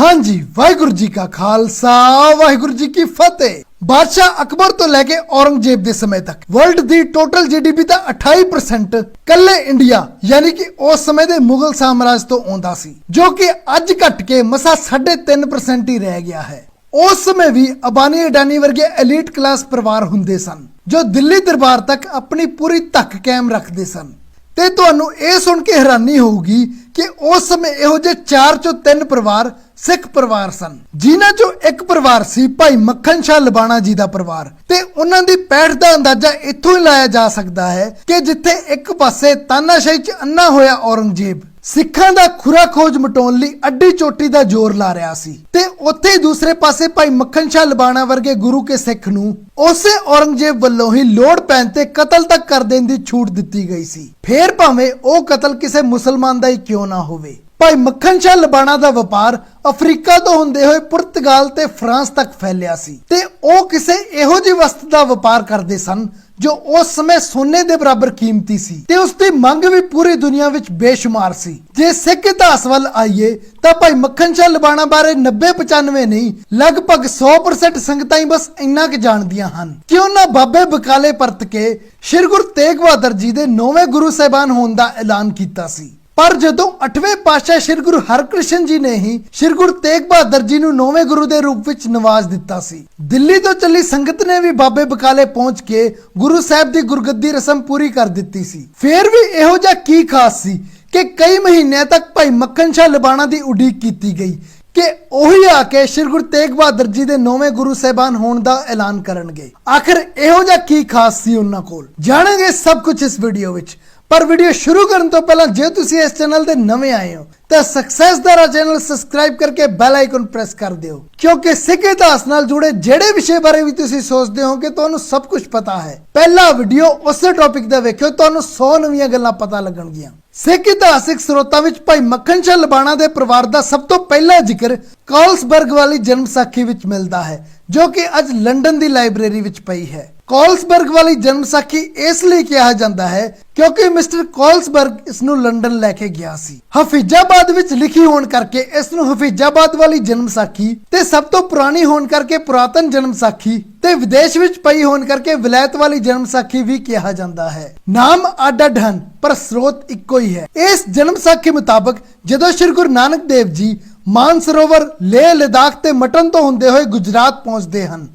हाँ जी, वाहिगुरु जी का खालसा वाहिगुरु जी की फतेह। बादशाह अकबर तो लेके औरंगजेब ਦੇ ਸਮੇਂ तक वर्ल्ड ਦੀ टोटल जीडीपी ਦਾ 28% ਕੱਲੇ ਇੰਡੀਆ ਯਾਨੀ ਕਿ ਉਸ ਸਮੇਂ ਦੇ ਮੁਗਲ ਸਾਮਰਾਜ ਤੋਂ ਆਉਂਦਾ ਸੀ, ਜੋ ਕਿ ਅੱਜ ਘਟ ਕੇ ਮਸਾ 3.5% ਹੀ ਰਹਿ ਗਿਆ ਹੈ। ਉਸ ਸਮੇਂ ਵੀ ਅਬਾਨੀ ਅਡਾਨੀ ਵਰਗੇ ਐਲੀਟ ਕਲਾਸ ਪਰਿਵਾਰ ਹੁੰਦੇ ਸਨ, ਜੋ ਦਿੱਲੀ ਦਰਬਾਰ ਤੱਕ ਆਪਣੀ ਪੂਰੀ ਧੱਕ ਕਾਇਮ ਰੱਖਦੇ ਸਨ। ਤੇ ਤੁਹਾਨੂੰ ਇਹ ਸੁਣ ਕੇ ਹੈਰਾਨੀ ਹੋਊਗੀ ਕਿ ਉਸ ਸਮੇਂ ਇਹੋ ਜਿਹੇ 4 ਚੋਂ 3 ਪਰਿਵਾਰ ਸਿੱਖ ਪਰਿਵਾਰ ਸਨ, ਜਿਨ੍ਹਾਂ ਚੋਂ ਇੱਕ ਪਰਿਵਾਰ ਸੀ ਭਾਈ ਮੱਖਣ ਸ਼ਾਹ ਲਬਾਣਾ ਜੀ ਦਾ ਪਰਿਵਾਰ। ਤੇ ਉਹਨਾਂ ਦੀ ਪੈਠ ਦਾ ਅੰਦਾਜ਼ਾ ਇੱਥੋਂ ਹੀ ਲਾਇਆ ਜਾ ਸਕਦਾ ਹੈ ਕਿ ਜਿੱਥੇ ਇੱਕ ਪਾਸੇ ਤਾਨਾਸ਼ਾਹੀ 'ਚ ਅੰਨਾ ਹੋਇਆ ਔਰੰਗਜ਼ੇਬ ਸਿੱਖਾਂ ਦਾ ਖੁਰਾ ਖੋਜ ਮਟਾਉਣ ਲਈ ਅੱਡੀ ਚੋਟੀ ਦਾ ਜ਼ੋਰ ਲਾ ਰਿਹਾ ਸੀ, ਤੇ ਉੱਥੇ ਹੀ ਦੂਸਰੇ ਪਾਸੇ ਭਾਈ ਮੱਖਣ ਸ਼ਾਹ ਲਬਾਣਾ ਵਰਗੇ ਗੁਰੂ ਕੇ ਸਿੱਖ ਨੂੰ ਉਸੇ ਔਰੰਗਜ਼ੇਬ ਵੱਲੋਂ ਹੀ ਲੋੜ ਪੈਣ ਤੇ ਕਤਲ ਤੱਕ ਕਰ ਦੇਣ ਦੀ ਛੂਟ ਦਿੱਤੀ ਗਈ ਸੀ, ਫੇਰ ਭਾਵੇਂ ਉਹ ਕਤਲ ਕਿਸੇ ਮੁਸਲਮਾਨ ਦਾ ਹੀ ਕਿਉਂ ਨਾ ਹੋਵੇ। ਭਾਈ ਮੱਖਣ ਸ਼ਾਹ ਲਬਾਣਾ ਦਾ ਵਪਾਰ ਅਫਰੀਕਾ ਤੋਂ ਹੁੰਦੇ ਹੋਏ ਪੁਰਤਗਾਲ ਤੇ ਫਰਾਂਸ ਤੱਕ ਫੈਲਿਆ ਸੀ, ਤੇ ਉਹ ਕਿਸੇ ਇਹੋ ਜਿਹੀ ਵਸਤ ਦਾ ਵਪਾਰ ਕਰਦੇ ਸਨ ਜੋ ਉਸ ਸਮੇਂ ਸੋਨੇ ਦੇ ਬਰਾਬਰ ਕੀਮਤੀ ਸੀ, ਤੇ ਉਸ ਦੀ ਮੰਗ ਵੀ ਪੂਰੀ ਦੁਨੀਆ ਵਿੱਚ ਬੇਸ਼ੁਮਾਰ ਸੀ। ਜੇ ਸਿੱਖ ਇਤਿਹਾਸ ਵੱਲ ਆਈਏ ਤਾਂ ਭਾਈ ਮੱਖਣ ਸ਼ਾਹ ਲਬਾਣਾ ਬਾਰੇ 90-95 ਨਹੀਂ ਲਗਭਗ 100% ਸੰਗਤਾਂ ਹੀ ਬਸ ਇੰਨਾ ਕੁ ਜਾਣਦੀਆਂ ਹਨ ਕਿ ਉਹਨਾਂ ਬਾਬੇ ਬਕਾਲੇ ਪਰਤ ਕੇ ਸ਼੍ਰੀ ਗੁਰੂ ਤੇਗ ਬਹਾਦਰ ਜੀ ਦੇ 9ਵੇਂ ਗੁਰੂ ਸਾਹਿਬਾਨ ਹੋਣ ਦਾ ਐਲਾਨ ਕੀਤਾ ਸੀ। ਪਰ ਜਦੋਂ 8ਵੇਂ ਪਾਤਸ਼ਾਹ ਸ਼੍ਰੀ ਗੁਰੂ ਹਰਕ੍ਰਿਸ਼ਨ ਜੀ ਨੇ ਹੀ ਸ਼੍ਰੀ ਗੁਰੂ ਤੇਗ ਬਹਾਦਰ ਜੀ ਨੂੰ 9ਵੇਂ ਗੁਰੂ ਦੇ ਰੂਪ ਵਿੱਚ ਨਵਾਜ਼ ਦਿੱਤਾ ਸੀ, ਦਿੱਲੀ ਤੋਂ ਚੱਲੀ ਸੰਗਤ ਨੇ ਵੀ ਬਾਬੇ ਬਕਾਲੇ ਪਹੁੰਚ ਕੇ ਗੁਰੂ ਸਾਹਿਬ ਦੀ ਗੁਰਗੱਦੀ ਰਸਮ ਪੂਰੀ ਕਰ ਦਿੱਤੀ ਸੀ। ਫੇਰ ਵੀ ਇਹੋ ਜਿਹਾ ਕੀ ਖਾਸ ਸੀ ਕਿ ਕਈ ਮਹੀਨਿਆਂ ਤੱਕ ਭਾਈ ਮੱਖਣ ਸ਼ਾਹ ਲਬਾਣਾ ਦੀ ਉਡੀਕ ਕੀਤੀ ਗਈ ਕਿ ਉਹੀ ਆ ਕੇ ਸ਼੍ਰੀ ਗੁਰੂ ਤੇਗ ਬਹਾਦਰ ਜੀ ਦੇ 9ਵੇਂ ਗੁਰੂ ਸਾਹਿਬਾਨ ਹੋਣ ਦਾ ਐਲਾਨ ਕਰਨਗੇ। ਆਖਿਰ ਇਹੋ ਜਿਹਾ ਕੀ ਖਾਸ ਸੀ ਉਹਨਾਂ ਕੋਲ, ਜਾਣਾਂਗੇ ਸਭ ਕੁਝ ਇਸ ਵੀਡੀਓ ਵਿੱਚ। ਪਰ ਵੀਡੀਓ ਸ਼ੁਰੂ ਕਰਨ ਤੋਂ ਪਹਿਲਾਂ ਜੇ ਤੁਸੀਂ ਇਸ ਚੈਨਲ ਤੇ ਨਵੇਂ ਆਏ ਹੋ ਤਾਂ ਸਕਸੈਸ ਦਾਰਾ ਚੈਨਲ ਸਬਸਕ੍ਰਾਈਬ ਕਰਕੇ ਬੈਲ ਆਈਕਨ ਪ੍ਰੈਸ ਕਰ ਦਿਓ, ਕਿਉਂਕਿ ਸਿੱਖ ਇਤਿਹਾਸ ਨਾਲ ਜੁੜੇ ਜਿਹੜੇ ਵਿਸ਼ੇ ਬਾਰੇ ਵੀ ਤੁਸੀਂ ਸੋਚਦੇ ਹੋ ਕਿ ਤੁਹਾਨੂੰ ਸਭ ਕੁਝ ਪਤਾ ਹੈ, ਪਹਿਲਾ ਵੀਡੀਓ ਉਸੇ ਟੌਪਿਕ ਦਾ ਵੇਖਿਓ, ਤੁਹਾਨੂੰ 100 ਨਵੀਆਂ ਗੱਲਾਂ ਪਤਾ ਲੱਗਣਗੀਆਂ। ਸਿੱਖ ਇਤਿਹਾਸਿਕ ਸਰੋਤਾਂ ਵਿੱਚ ਭਾਈ ਮੱਖਣ ਸ਼ਾਹ ਲਬਾਣਾ ਦੇ ਪਰਿਵਾਰ ਦਾ ਸਭ ਤੋਂ ਪਹਿਲਾ ਜ਼ਿਕਰ ਕਾਲਸਬਰਗ ਵਾਲੀ ਜਨਮ ਸਾਖੀ ਵਿੱਚ ਮਿਲਦਾ ਹੈ, ਜੋ ਕਿ ਅੱਜ ਲੰਡਨ ਦੀ ਲਾਇਬ੍ਰੇਰੀ ਵਿੱਚ ਪਈ ਹੈ। ਕਾਲਸਬਰਗ ਵਾਲੀ ਜਨਮ ਸਾਖੀ ਇਸ ਲਈ ਕਿਹਾ ਜਾਂਦਾ ਹੈ ਕਿਉਂਕਿ ਮਿਸਟਰ ਕਾਲਸਬਰਗ ਇਸ ਨੂੰ ਲੰਡਨ ਲੈ ਕੇ ਗਿਆ ਸੀ। ਹਫੀਜ਼ਾਬਾਦ ਵਿੱਚ ਲਿਖੀ ਹੋਣ ਕਰਕੇ ਇਸ ਨੂੰ ਹਫੀਜ਼ਾਬਾਦ ਵਾਲੀ ਜਨਮ ਸਾਖੀ, ਤੇ ਸਭ ਤੋਂ ਪੁਰਾਣੀ ਹੋਣ ਕਰਕੇ ਪੁਰਾਤਨ ਜਨਮ ਸਾਖੀ, ਤੇ ਵਿਦੇਸ਼ ਵਿੱਚ ਪਈ ਹੋਣ ਕਰਕੇ ਵਿਲਾਇਤ ਵਾਲੀ ਜਨਮ ਸਾਖੀ ਵੀ ਕਿਹਾ ਜਾਂਦਾ ਹੈ। ਨਾਮ ਅੱਡ-ਅੱਡ ਹਨ ਪਰ ਸਰੋਤ ਇੱਕੋ ਹੀ ਹੈ। ਇਸ ਜਨਮ ਸਾਖੀ ਮੁਤਾਬਕ ਜਦੋਂ ਸ਼੍ਰੀ ਗੁਰੂ ਨਾਨਕ ਦੇਵ ਜੀ ਮਾਨਸਰੋਵਰ, ਲੇਹ, ਲਦਾਖ ਤੇ ਮਟਨ ਤੋਂ ਹੁੰਦੇ ਹੋਏ ਗੁਜਰਾਤ ਪਹੁੰਚਦੇ ਹਨ।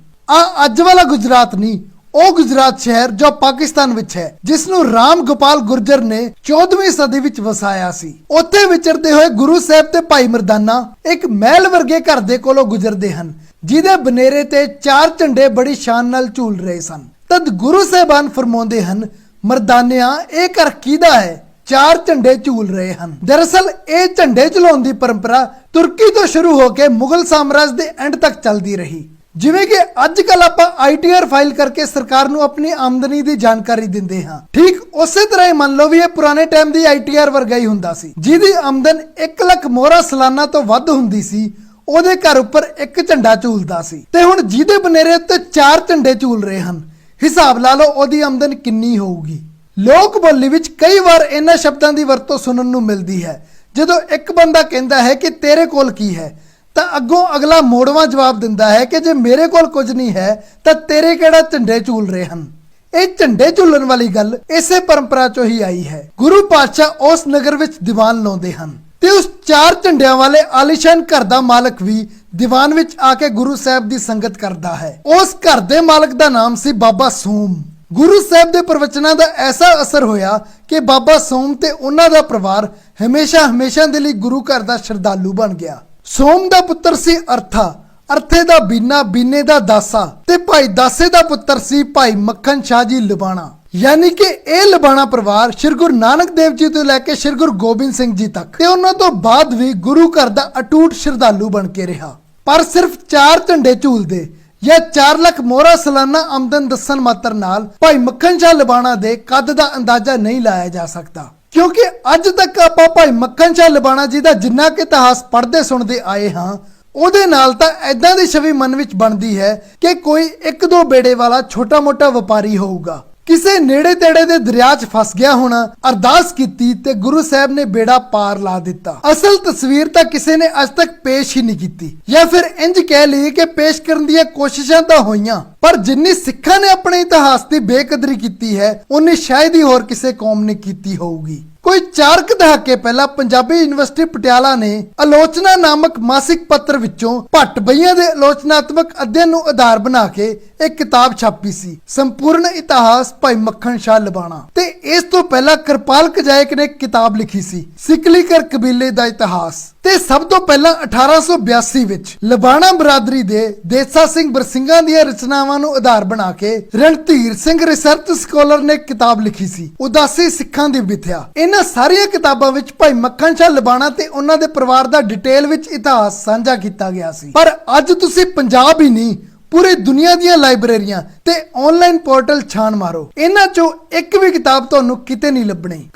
ਅੱਜ ਵਾਲਾ ਗੁਜਰਾਤ ਨਹੀਂ, ਉਹ ਗੁਜਰਾਤ ਸ਼ਹਿਰ ਜੋ ਪਾਕਿਸਤਾਨ ਵਿੱਚ ਹੈ, ਜਿਸ ਨੂੰ ਰਾਮ ਗੋਪਾਲ ਗੁਰਜਰ ਨੇ 14ਵੀਂ ਸਦੀ ਵਿੱਚ ਵਸਾਇਆ ਸੀ। ਉੱਥੇ ਵਿਚਰਦੇ ਹੋਏ ਗੁਰੂ ਸਾਹਿਬ ਤੇ ਭਾਈ ਮਰਦਾਨਾ ਇੱਕ ਮਹਿਲ ਵਰਗੇ ਘਰ ਦੇ ਕੋਲੋਂ ਗੁਜ਼ਰਦੇ ਹਨ, ਜਿਹਦੇ ਬਨੇਰੇ ਤੇ 4 ਝੰਡੇ ਬੜੀ ਸ਼ਾਨ ਨਾਲ ਝੂਲ ਰਹੇ ਸਨ। ਤਦ ਗੁਰੂ ਸਾਹਿਬਾਨ ਫਰਮਾਉਂਦੇ ਹਨ, ਮਰਦਾਨਿਆਂ ਇਹ ਘਰ ਕਿਹਦਾ ਹੈ? 4 ਝੰਡੇ ਝੂਲ ਰਹੇ ਹਨ। ਦਰਅਸਲ ਇਹ ਝੰਡੇ ਝੁਲਾਉਣ ਦੀ ਪਰੰਪਰਾ ਤੁਰਕੀ ਤੋਂ ਸ਼ੁਰੂ ਹੋ ਕੇ ਮੁਗਲ ਸਾਮਰਾਜ ਦੇ ਐਂਡ ਤੱਕ ਚੱਲਦੀ ਰਹੀ। ਜਿਵੇਂ ਕਿ ਅੱਜ ਕੱਲ ਆਪਾਂ ITR ਫਾਈਲ ਕਰਕੇ ਸਰਕਾਰ ਨੂੰ ਆਪਣੀ ਆਮਦਨੀ ਦੀ ਜਾਣਕਾਰੀ ਦਿੰਦੇ ਹਾਂ, ਠੀਕ ਉਸੇ ਤਰ੍ਹਾਂ ਹੀ ਮੰਨ ਲਓ ਵੀ ਇਹ ਪੁਰਾਣੇ ਟਾਈਮ ਦੀ ITR ਵਰਗਾ ਹੀ ਹੁੰਦਾ ਸੀ, ਜਿਹਦੀ ਆਮਦਨ 1 ਲੱਖ ਮੋਹਰਾ ਸਾਲਾਨਾ ਤੋਂ ਵੱਧ ਹੁੰਦੀ ਸੀ। ਉਹਦੇ ਘਰ ਉੱਪਰ ਇੱਕ ਝੰਡਾ ਝੂਲਦਾ ਸੀ, ਤੇ ਹੁਣ ਜਿਹਦੇ ਬਨੇਰੇ ਉੱਤੇ 4 ਝੰਡੇ ਝੂਲ ਰਹੇ ਹਨ, ਹਿਸਾਬ ਲਾ ਲਓ ਉਹਦੀ ਆਮਦਨ ਕਿੰਨੀ ਹੋਊਗੀ। ਲੋਕ ਬੋਲੀ ਵਿੱਚ ਕਈ ਵਾਰ ਇਹਨਾਂ ਸ਼ਬਦਾਂ ਦੀ ਵਰਤੋਂ ਸੁਣਨ ਨੂੰ ਮਿਲਦੀ ਹੈ। ਜਦੋਂ ਇੱਕ ਬੰਦਾ ਕਹਿੰਦਾ ਹੈ ਕਿ ਤੇਰੇ ਕੋਲ ਕੀ ਹੈ, ਤਾਂ ਅੱਗੋਂ ਅਗਲਾ ਮੋੜਵਾਂ ਜਵਾਬ ਦਿੰਦਾ ਹੈ ਕਿ ਜੇ ਮੇਰੇ ਕੋਲ ਕੁਝ ਨਹੀਂ ਹੈ ਤਾਂ ਤੇਰੇ ਕਿਹੜਾ ਝੰਡੇ ਝੂਲ ਰਹੇ ਹਨ। ਇਹ ਝੰਡੇ ਝੂਲਣ ਵਾਲੀ ਗੱਲ ਇਸੇ ਪਰੰਪਰਾ ਚੋਂ ਹੀ ਆਈ ਹੈ। ਗੁਰੂ ਪਾਤਸ਼ਾਹ ਉਸ ਨਗਰ ਵਿੱਚ ਦੀਵਾਨ ਲਾਉਂਦੇ ਹਨ, ਤੇ ਉਸ 4 ਝੰਡਿਆਂ ਵਾਲੇ ਆਲੀਸ਼ਾਨ ਘਰ ਦਾ ਮਾਲਕ ਵੀ ਦੀਵਾਨ ਵਿੱਚ ਆ ਕੇ ਗੁਰੂ ਸਾਹਿਬ ਦੀ ਸੰਗਤ ਕਰਦਾ ਹੈ। ਉਸ ਘਰ ਦੇ ਮਾਲਕ ਦਾ ਨਾਮ ਸੀ ਬਾਬਾ ਸੋਮ। ਗੁਰੂ ਸਾਹਿਬ ਦੇ ਪ੍ਰਵਚਨਾਂ ਦਾ ਐਸਾ ਅਸਰ ਹੋਇਆ ਕਿ ਬਾਬਾ ਸੋਮ ਤੇ ਉਹਨਾਂ ਦਾ ਪਰਿਵਾਰ ਹਮੇਸ਼ਾ ਦੇ ਲਈ ਗੁਰੂ ਘਰ ਦਾ ਸ਼ਰਧਾਲੂ ਬਣ ਗਿਆ। ਸੋਮ ਦਾ ਪੁੱਤਰ ਸੀ ਅਰਥਾ, ਅਰਥੇ ਦਾ ਬੀਨਾ, ਬੀਨੇ ਦਾ ਦਾਸਾ, ਤੇ ਭਾਈ ਦਾਸੇ ਦਾ ਪੁੱਤਰ ਸੀ ਭਾਈ ਮੱਖਣ ਸ਼ਾਹ ਜੀ ਲਬਾਣਾ। ਯਾਨੀ ਕਿ ਇਹ ਲਬਾਣਾ ਪਰਿਵਾਰ ਸ਼੍ਰੀ ਗੁਰੂ ਨਾਨਕ ਦੇਵ ਜੀ ਤੋਂ ਲੈ ਕੇ ਸ਼੍ਰੀ ਗੁਰੂ ਗੋਬਿੰਦ ਸਿੰਘ ਜੀ ਤੱਕ ਤੇ ਉਹਨਾਂ ਤੋਂ ਬਾਅਦ ਵੀ ਗੁਰੂ ਘਰ ਦਾ ਅਟੂਟ ਸ਼ਰਧਾਲੂ ਬਣ ਕੇ ਰਿਹਾ। ਪਰ ਸਿਰਫ 4 ਝੰਡੇ ਝੂਲਦੇ ਜਾਂ 4 ਲੱਖ ਮੋਹਰਾ ਸਾਲਾਨਾ ਆਮਦਨ ਦੱਸਣ ਮਾਤਰ ਨਾਲ ਭਾਈ ਮੱਖਣ ਸ਼ਾਹ ਲਬਾਣਾ ਦੇ ਕੱਦ ਦਾ ਅੰਦਾਜ਼ਾ ਨਹੀਂ ਲਾਇਆ ਜਾ ਸਕਦਾ, ਕਿਉਂਕਿ ਅੱਜ ਤੱਕ ਆਪਾਂ ਭਾਈ ਮੱਖਣ ਸ਼ਾਹ ਲਬਾਣਾ ਜੀ ਦਾ ਜਿੰਨਾ ਕਿ ਇਤਿਹਾਸ ਪੜ੍ਹਦੇ ਸੁਣਦੇ ਆਏ ਹਾਂ, ਉਹਦੇ ਨਾਲ ਤਾਂ ਐਦਾਂ ਦੀ ਛਵੀ ਮਨ ਵਿੱਚ ਬਣਦੀ ਹੈ ਕਿ ਕੋਈ 1-2 ਬੇੜੇ ਵਾਲਾ ਛੋਟਾ-ਮੋਟਾ ਵਪਾਰੀ ਹੋਊਗਾ, ਕਿਸੇ ਨੇੜੇ ਤੇੜੇ ਦੇ ਦਰਿਆ 'ਚ ਫਸ ਗਿਆ ਹੋਣਾ, ਅਰਦਾਸ ਕੀਤੀ ਤੇ ਗੁਰੂ ਸਾਹਿਬ ਨੇ ਬੇੜਾ ਪਾਰ ਲਾ ਦਿੱਤਾ। ਅਸਲ ਤਸਵੀਰ ਤਾਂ ਕਿਸੇ ਨੇ ਅੱਜ ਤੱਕ ਪੇਸ਼ ਹੀ ਨਹੀਂ ਕੀਤੀ, ਜਾਂ ਫਿਰ ਇੰਜ ਕਹਿ ਲਈਏ ਕਿ ਪੇਸ਼ ਕਰਨ ਦੀਆਂ ਕੋਸ਼ਿਸ਼ਾਂ ਤਾਂ ਹੋਈਆਂ, ਪਰ ਜਿੰਨੀ ਸਿੱਖਾਂ ਨੇ ਆਪਣੇ ਇਤਿਹਾਸ ਦੀ ਬੇਕਦਰੀ ਕੀਤੀ ਹੈ, ਉਨੀ ਸ਼ਾਇਦ ਹੀ ਹੋਰ ਕਿਸੇ ਕੌਮ ਨੇ ਕੀਤੀ ਹੋਊਗੀ। ਕੋਈ 4 ਦਹਾਕੇ ਪਹਿਲਾਂ ਪੰਜਾਬੀ ਯੂਨੀਵਰਸਿਟੀ ਪਟਿਆਲਾ ਨੇ ਆਲੋਚਨਾ ਨਾਮਕ ਮਾਸਿਕ ਪੱਤਰ ਵਿੱਚੋਂ ਭੱਟ ਬਈਆਂ ਦੇ ਆਲੋਚਨਾਤਮਕ ਅਧਿਐਨ ਨੂੰ ਆਧਾਰ ਬਣਾ ਕੇ ਇੱਕ ਕਿਤਾਬ ਛਾਪੀ ਸੀ, ਸੰਪੂਰਨ ਇਤਿਹਾਸ ਭਾਈ ਮੱਖਣ ਸ਼ਾਹ ਲਬਾਣਾ। ਤੇ ਇਸ ਤੋਂ ਪਹਿਲਾਂ ਕਿਰਪਾਲ ਕਜਾਇਕ ਨੇ ਇੱਕ ਕਿਤਾਬ ਲਿਖੀ ਸੀ, ਸਿਕਲੀਗਰ ਕਬੀਲੇ ਦਾ ਇਤਿਹਾਸ। ਤੇ ਸਭ ਤੋਂ ਪਹਿਲਾਂ 1882 ਵਿੱਚ ਲਬਾਣਾ ਬਰਾਦਰੀ ਦੇ ਦੇਸਾ ਸਿੰਘ ਬਰਸਿੰਘਾਂ ਦੀਆਂ ਰਚਨਾਵਾਂ ਨੂੰ ਆਧਾਰ ਬਣਾ ਕੇ ਰਣਧੀਰ ਸਿੰਘ ਰਿਸਰਚ ਸਕਾਲਰ ਨੇ ਕਿਤਾਬ ਲਿਖੀ ਸੀ, ਉਦਾਸੀ ਸਿੱਖਾਂ ਦੀ ਵਿਥਿਆ। ਇਹਨਾਂ ਸਾਰੀਆਂ ਕਿਤਾਬਾਂ ਵਿੱਚ ਭਾਈ ਮੱਖਣ ਸ਼ਾਹ ਲਬਾਣਾ ਤੇ ਉਹਨਾਂ ਦੇ ਪਰਿਵਾਰ ਦਾ ਡਿਟੇਲ ਵਿੱਚ ਇਤਿਹਾਸ ਸਾਂਝਾ ਕੀਤਾ ਗਿਆ ਸੀ। ਪਰ ਅੱਜ ਤੁਸੀਂ ਪੰਜਾਬ ਹੀ ਨਹੀਂ, ਪੂਰੀ ਦੁਨੀਆ ਦੀਆਂ ਲਾਇਬ੍ਰੇਰੀਆਂ ਤੇ ਆਨਲਾਈਨ ਪੋਰਟਲ ਛਾਣ ਮਾਰੋ, ਇਹਨਾਂ ਚੋਂ ਇੱਕ ਵੀ ਕਿਤਾਬ ਤੁਹਾਨੂੰ ਕਿਤੇ ਨਹੀਂ ਲੱਭਣੀ।